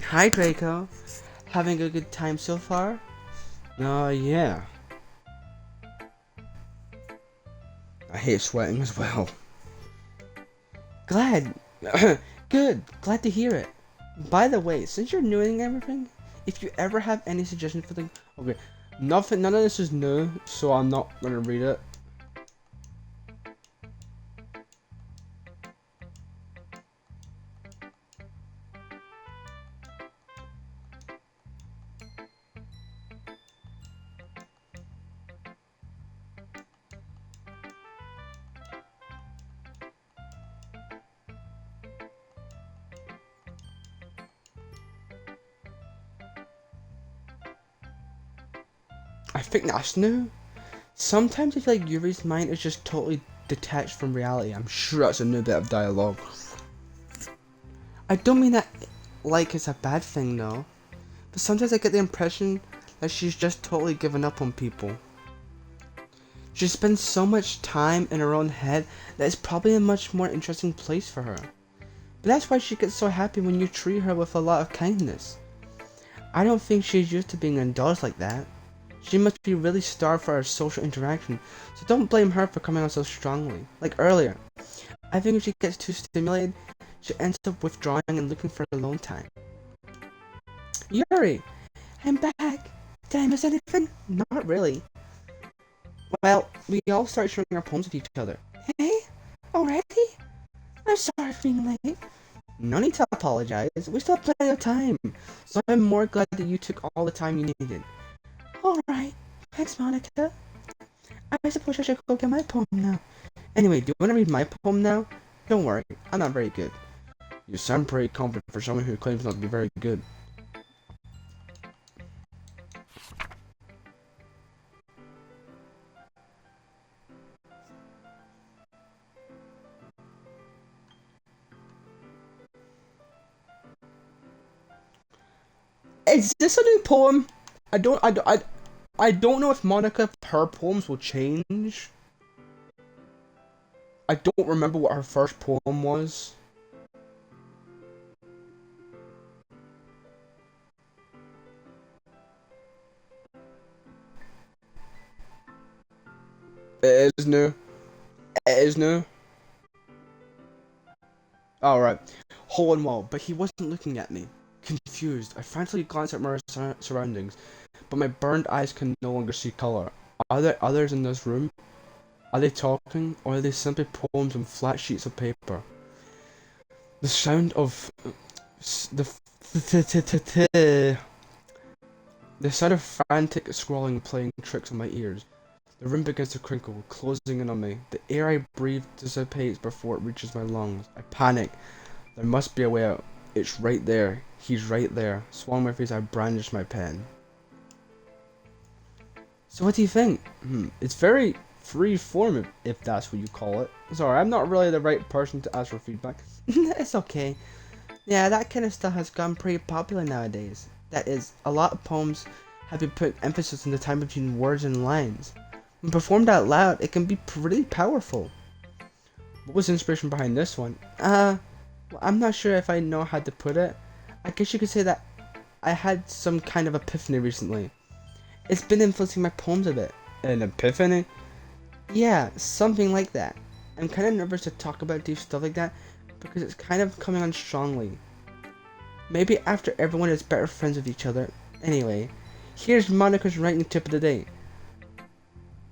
Hi Draco, having a good time so far? Yeah. I hate sweating as well. Glad. Good, glad to hear it. By the way, since you're doing everything, if you ever have any suggestions for the... Okay, none of this is new, so I'm not gonna read it. I think that's new. Sometimes I feel like Yuri's mind is just totally detached from reality. I'm sure that's a new bit of dialogue. I don't mean that like it's a bad thing though, but sometimes I get the impression that she's just totally given up on people. She spends so much time in her own head that it's probably a much more interesting place for her. But that's why she gets so happy when you treat her with a lot of kindness. I don't think she's used to being indulged like that. She must be really starved for our social interaction, so don't blame her for coming out so strongly. Like earlier, I think if she gets too stimulated, she ends up withdrawing and looking for alone time. Yuri, I'm back. Did I miss anything? Not really. Well, we all start sharing our poems with each other. Hey? Already? I'm sorry for being late. No need to apologize. We still have plenty of time. So I'm more glad that you took all the time you needed. Alright. Thanks, Monica. I suppose I should go get my poem now. Anyway, do you want to read my poem now? Don't worry, I'm not very good. You sound pretty confident for someone who claims not to be very good. Is this a new poem? I don't know if Monica, her poems will change. I don't remember what her first poem was. It is new. It is new. Alright. Hole in wall, but he wasn't looking at me. Confused, I frantically glanced at my surroundings, but my burned eyes can no longer see color. Are there others in this room? Are they talking, or are they simply poems on flat sheets of paper? The sound of the sound of frantic scrawling playing tricks on my ears. The room begins to crinkle, closing in on me. The air I breathe dissipates before it reaches my lungs. I panic. There must be a way out. It's right there. He's right there. Swallowing my face, I brandish my pen. So what do you think? It's very free form, if that's what you call it. Sorry, I'm not really the right person to ask for feedback. It's okay. Yeah, that kind of stuff has gone pretty popular nowadays. That is, a lot of poems have been put emphasis on the time between words and lines. When performed out loud, it can be pretty powerful. What was the inspiration behind this one? Well, I'm not sure if I know how to put it. I guess you could say that I had some kind of epiphany recently. It's been influencing my poems a bit. An epiphany? Yeah, something like that. I'm kind of nervous to talk about deep stuff like that because it's kind of coming on strongly. Maybe after everyone is better friends with each other. Anyway, here's Monica's writing tip of the day.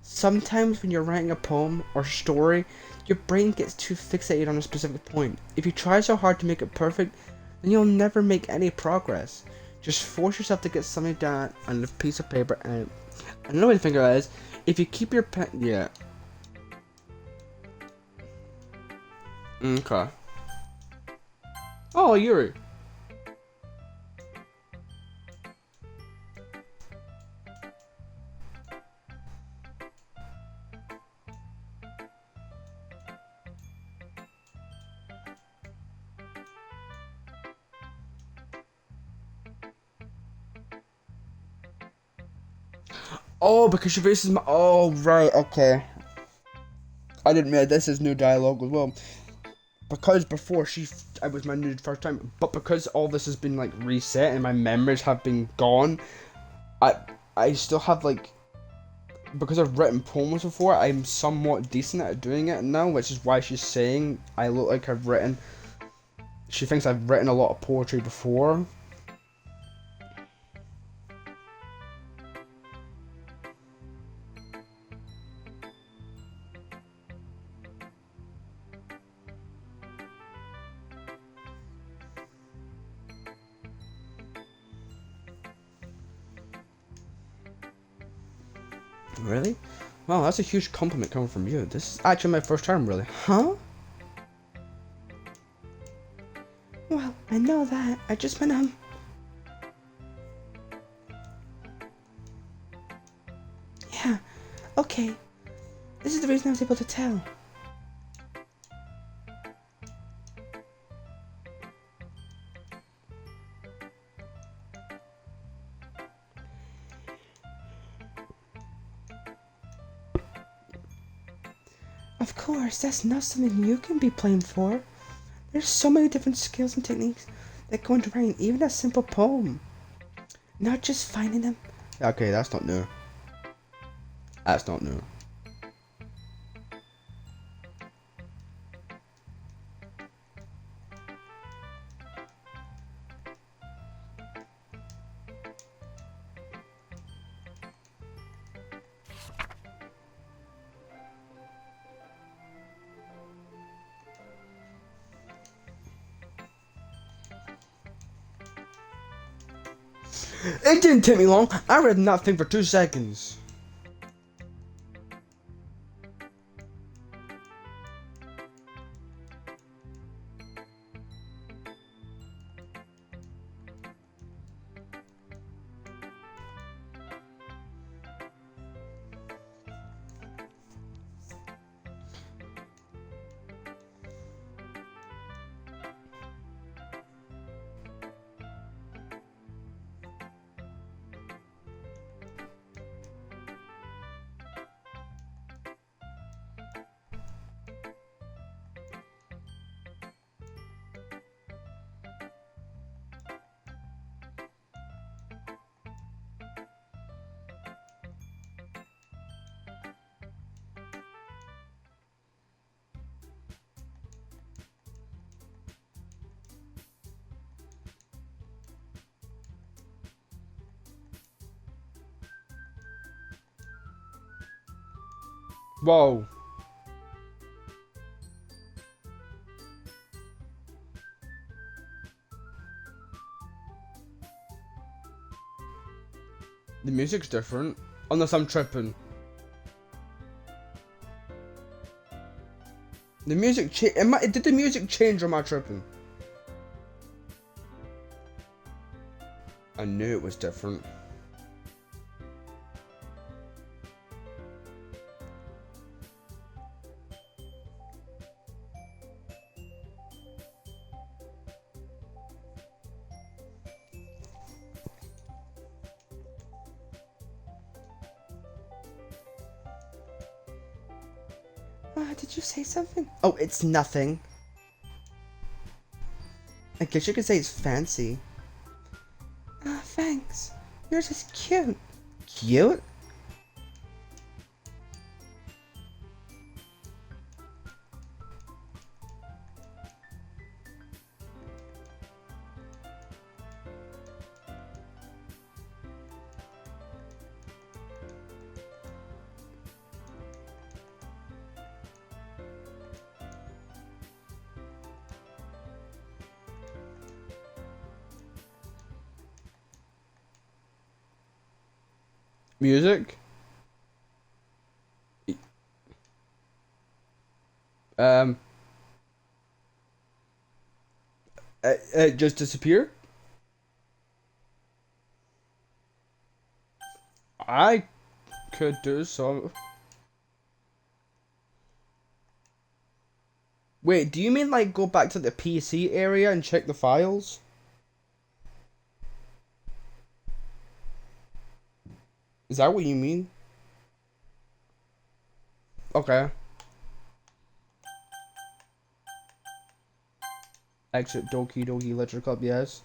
Sometimes when you're writing a poem or story, your brain gets too fixated on a specific point. If you try so hard to make it perfect, then you'll never make any progress. Just force yourself to get something down on a piece of paper, and another way to think about it is, if you keep your pen, yeah. Okay. Oh, Yuri. Oh, because your face is my. Oh, right. Okay. I didn't realize this is new dialogue as well. Because before I was my new first time, but because all this has been like reset and my memories have been gone, I I still have like, because I've written poems before, I'm somewhat decent at doing it now, which is why she's saying I look like I've written. She thinks I've written a lot of poetry before. Really? Wow, that's a huge compliment coming from you. This is actually my first time, really. Huh? Well, I know that. I just meant, yeah, okay. This is the reason I was able to tell. Of course, that's not something you can be blamed for. There's so many different skills and techniques that go into writing even a simple poem. Not just finding them. Okay, that's not new. That's not new. It didn't take me long. I read nothing for 2 seconds. Whoa. The music's different. Unless I'm tripping. The music did the music change or am I tripping? I knew it was different. Did you say something? Oh, it's nothing. I guess you could say it's fancy. Thanks. Yours is cute. Cute? Music? Um. It just disappeared? I could do so. Wait, do you mean like go back to the PC area and check the files? Is that what you mean? Okay. Exit Doki Electric Club, yes.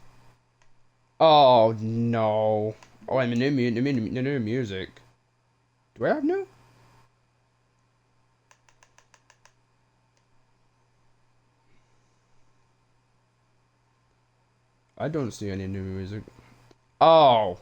Oh no. Oh, I'm the new music. Do I have new? I don't see any new music. Oh.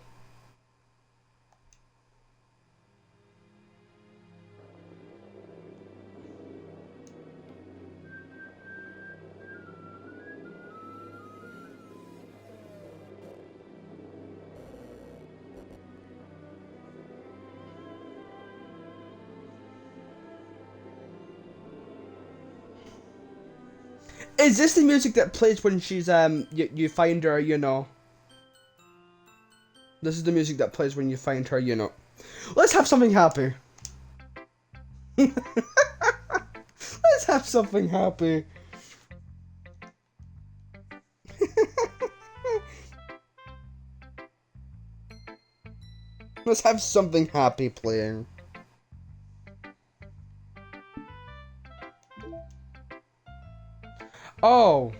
Is this the music that plays when she's you find her, you know? This is the music that plays when you find her, you know. Let's have something happy. Let's have something happy. Let's have something happy playing. Oh.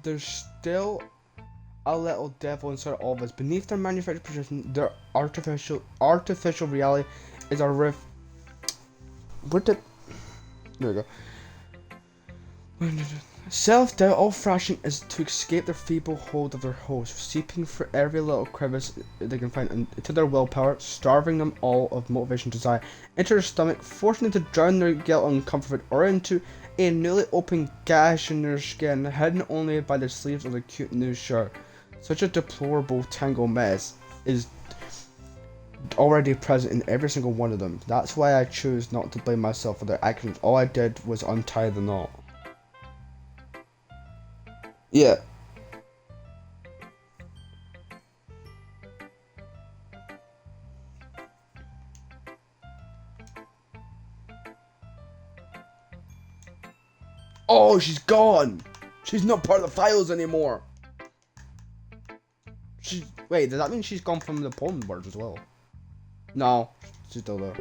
There's still a little devil inside all of us. Beneath their manufactured position, their artificial reality is a riff. What the? There we go. Self-doubt all thrashing is to escape their feeble hold of their host, seeping for every little crevice they can find into their willpower, starving them all of motivation desire, into their stomach, forcing them to drown their guilt and comfort, or into a newly opened gash in their skin, hidden only by the sleeves of their cute new shirt. Such a deplorable tangled mess is already present in every single one of them. That's why I choose not to blame myself for their actions. All I did was untie the knot. Yeah. Oh, she's gone! She's not part of the files anymore! Wait, does that mean she's gone from the poem words as well? No, she's still there.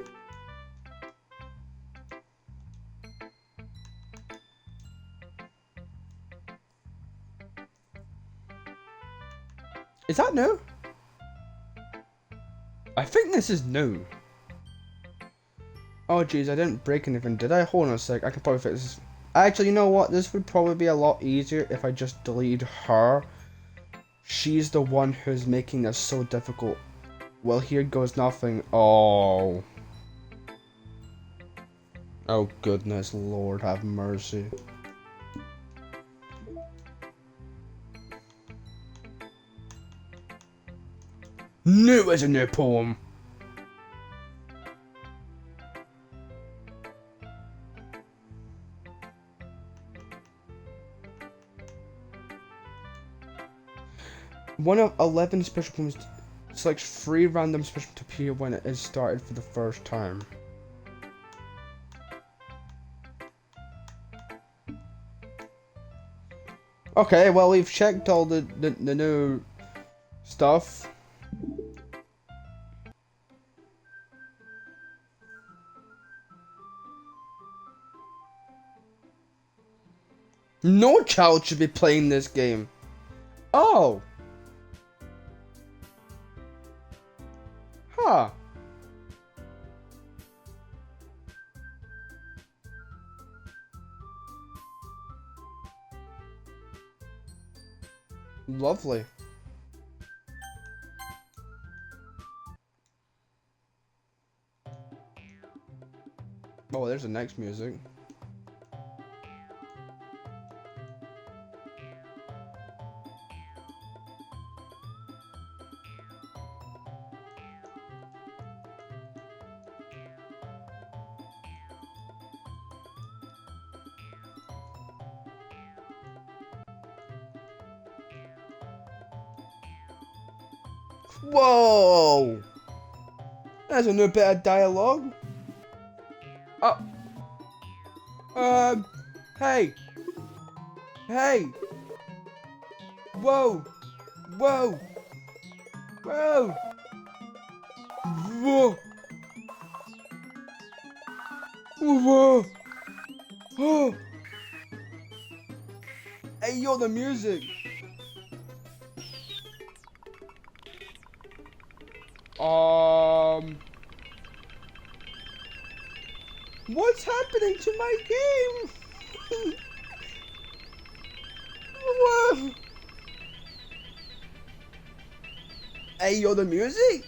Is that new? I think this is new. Oh jeez, I didn't break anything, did I? Hold on a sec, I can probably fix this. Actually, you know what? This would probably be a lot easier if I just deleted her. She's the one who's making this so difficult. Well, here goes nothing. Oh. Oh goodness, Lord have mercy. New as a new poem. One of 11 special poems selects 3 random special to appear when it is started for the first time. Okay, well we've checked all the new stuff. No child should be playing this game. Oh. Huh. Lovely. Oh, there's the next music. Whoa! That's a new bit of dialogue. Oh. Hey. Hey. Whoa. Whoa. Whoa. Whoa. Whoa. Oh. Hey, yo, the music. What's happening to my game? Whoa. Hey, yo, the music?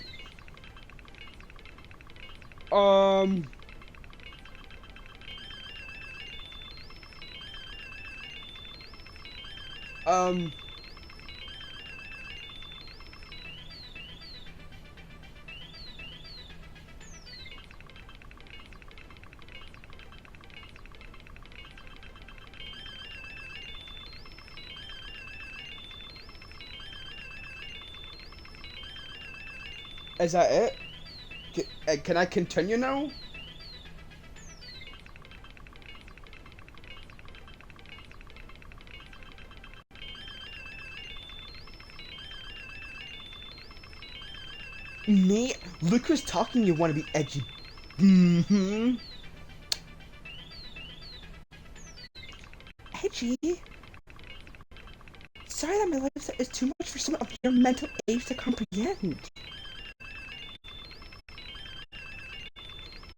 Is that it? Can I continue now? Me? Look who's talking, you wanna be edgy. Mm-hmm. Edgy? Sorry that my life is too much for someone of your mental age to comprehend.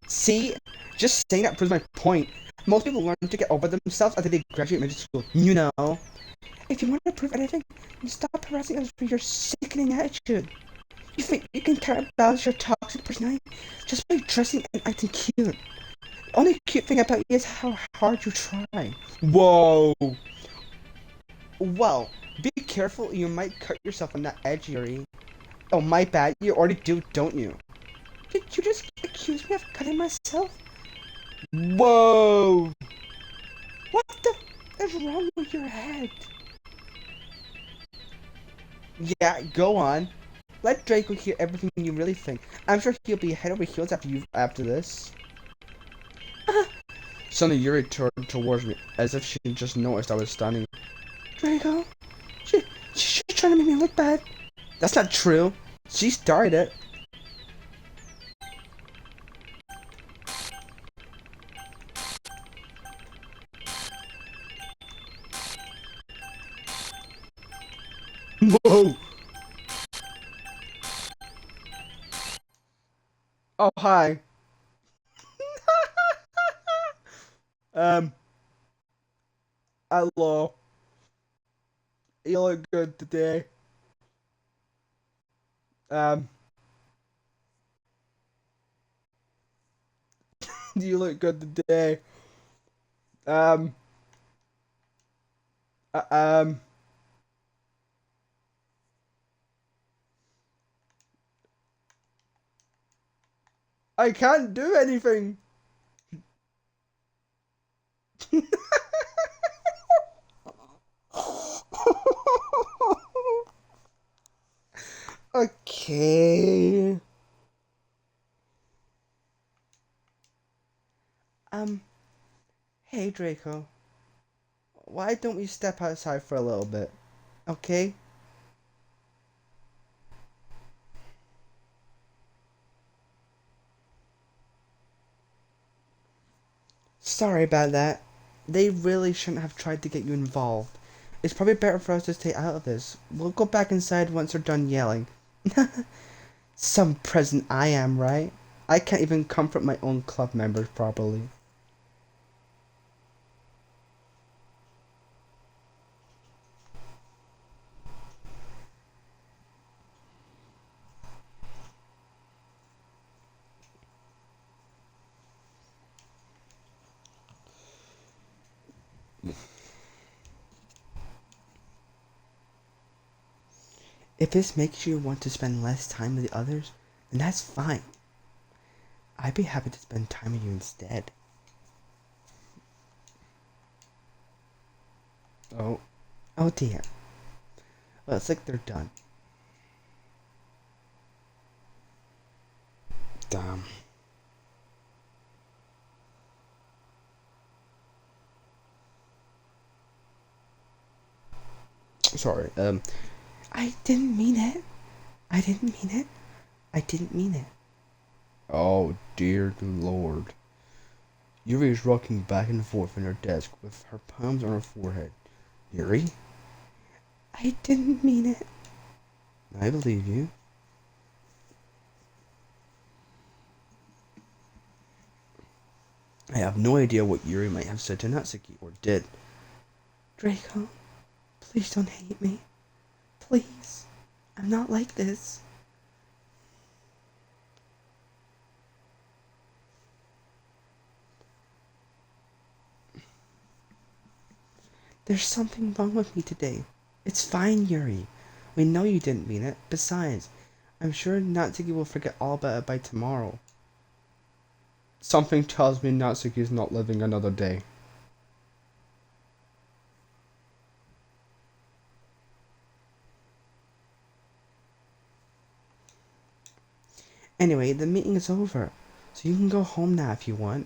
See? Just saying that proves my point. Most people learn to get over themselves after they graduate middle school. You know. If you want to prove anything, then stop harassing others for your sickening attitude. You think you can counterbalance your toxic personality just by dressing and acting cute. The only cute thing about you is how hard you try. Whoa! Well, be careful, you might cut yourself on that edge, Yuri. Oh, my bad, you already do, don't you? Did you just accuse me of cutting myself? Whoa! What the is wrong with your head? Yeah, go on. Let Draco hear everything you really think. I'm sure he'll be head over heels after this. Suddenly Yuri turned towards me, as if she just noticed I was stunning. Draco? She, she's trying to make me look bad. That's not true. She started it. Whoa! Oh, hi. um, hello. You look good today. Um, you look good today. Um, uh, um, I can't do anything. Okay. Um, hey Draco. Why don't we step outside for a little bit? Okay? Sorry about that. They really shouldn't have tried to get you involved. It's probably better for us to stay out of this. We'll go back inside once they're done yelling. Some present I am, right? I can't even comfort my own club members properly. If this makes you want to spend less time with the others, then that's fine. I'd be happy to spend time with you instead. Oh. Oh dear. Well, it's like they're done. Damn. Sorry. I didn't mean it. I didn't mean it. I didn't mean it. Oh dear lord. Yuri is rocking back and forth in her desk with her palms on her forehead. Yuri? I didn't mean it. I believe you. I have no idea what Yuri might have said to Natsuki, or did. Draco, please don't hate me. Please. I'm not like this. There's something wrong with me today. It's fine, Yuri. We know you didn't mean it. Besides, I'm sure Natsuki will forget all about it by tomorrow. Something tells me Natsuki is not living another day. Anyway, the meeting is over, so you can go home now if you want.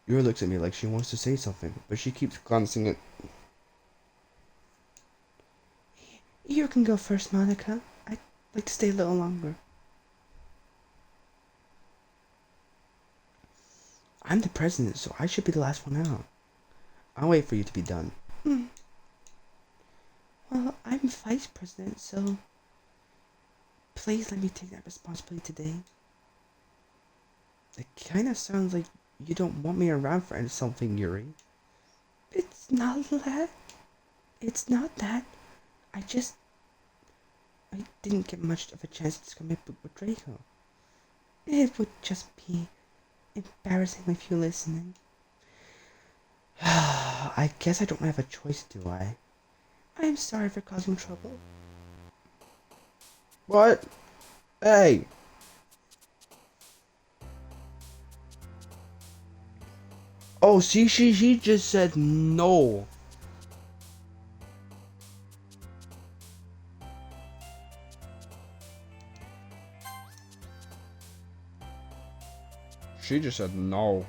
Yuri looks at me like she wants to say something, but she keeps glancing at... You can go first, Monica. I'd like to stay a little longer. I'm the president, so I should be the last one out. I'll wait for you to be done. Hmm. Well, I'm vice president, so please let me take that responsibility today. It kind of sounds like you don't want me around for something, Yuri. It's not that. It's not that. I just I didn't get much of a chance to commit with Draco. It would just be embarrassing if you listening. I guess I don't have a choice, do I? I am sorry for causing trouble. What? Hey! Oh, see, she just said no. She just said no.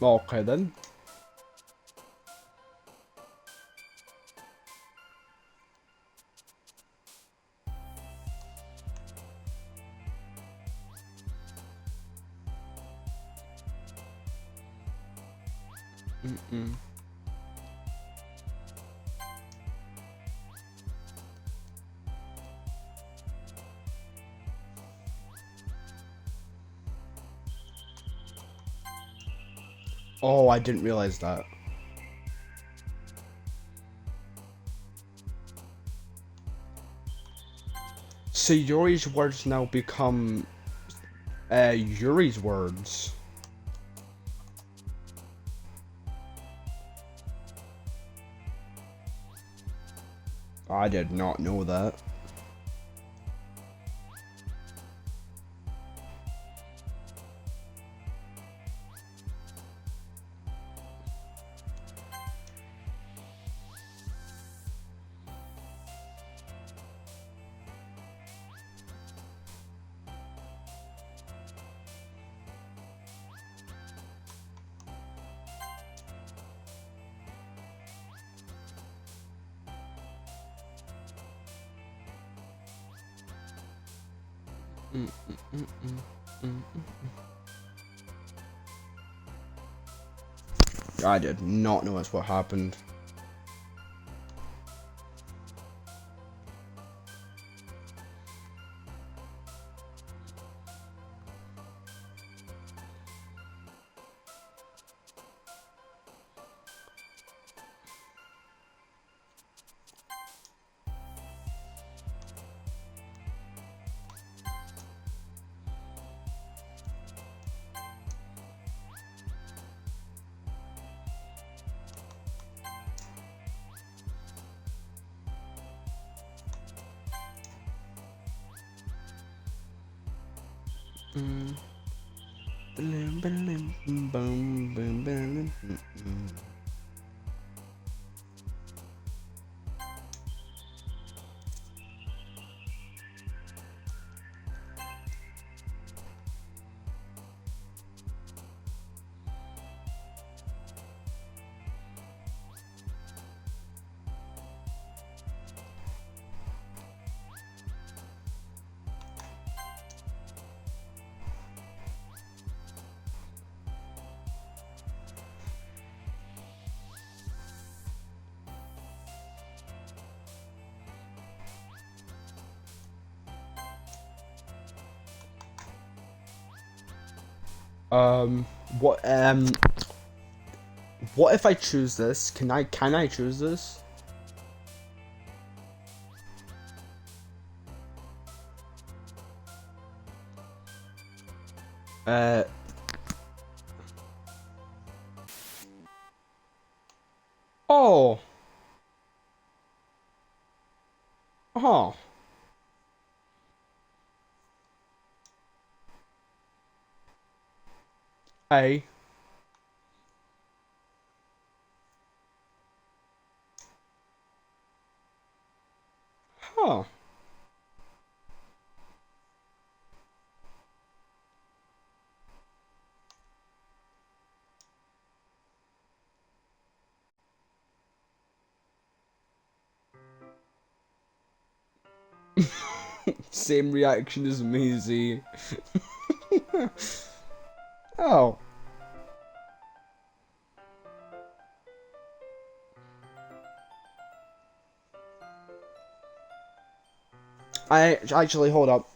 Okay then. Mm-mm. Oh, I didn't realize that. Sayori's words now become Yuri's words. I did not know that. Mm, mm, mm, mm, mm, mm. I did not know that's what happened. Mm. Boom, boom, boom, boom, boom, boom. Um, what um what if I choose this? Can I choose this? Uh oh. Oh. A. Huh. Same reaction as me, Z. Oh. I actually hold up.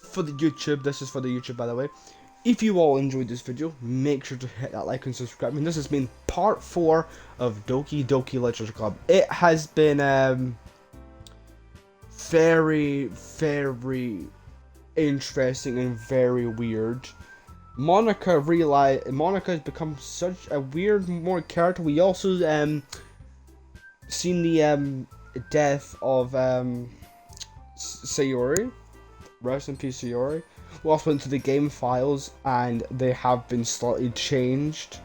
For the YouTube, this is for the YouTube, by the way. If you all enjoyed this video, make sure to hit that like and subscribe. And this has been part 4 of Doki Doki Literature Club. It has been very, very interesting and very weird. Monica has become such a weird more character. We also seen the death of Sayori. Rest in peace, Sayori. We also went to the game files, and they have been slightly changed,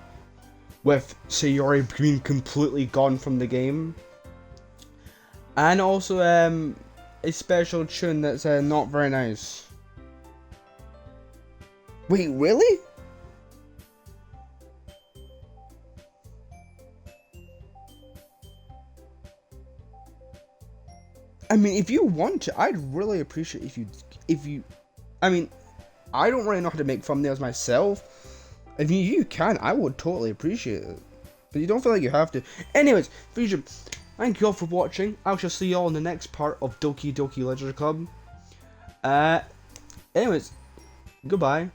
with Sayori being completely gone from the game. And also a special tune that's not very nice. Wait, really? I mean, if you want to, I'd really appreciate if you, I mean, I don't really know how to make thumbnails myself. If you can, I would totally appreciate it. But you don't feel like you have to. Anyways, future, thank you all for watching. I shall see you all in the next part of Doki Doki Literature Club. Anyways, goodbye.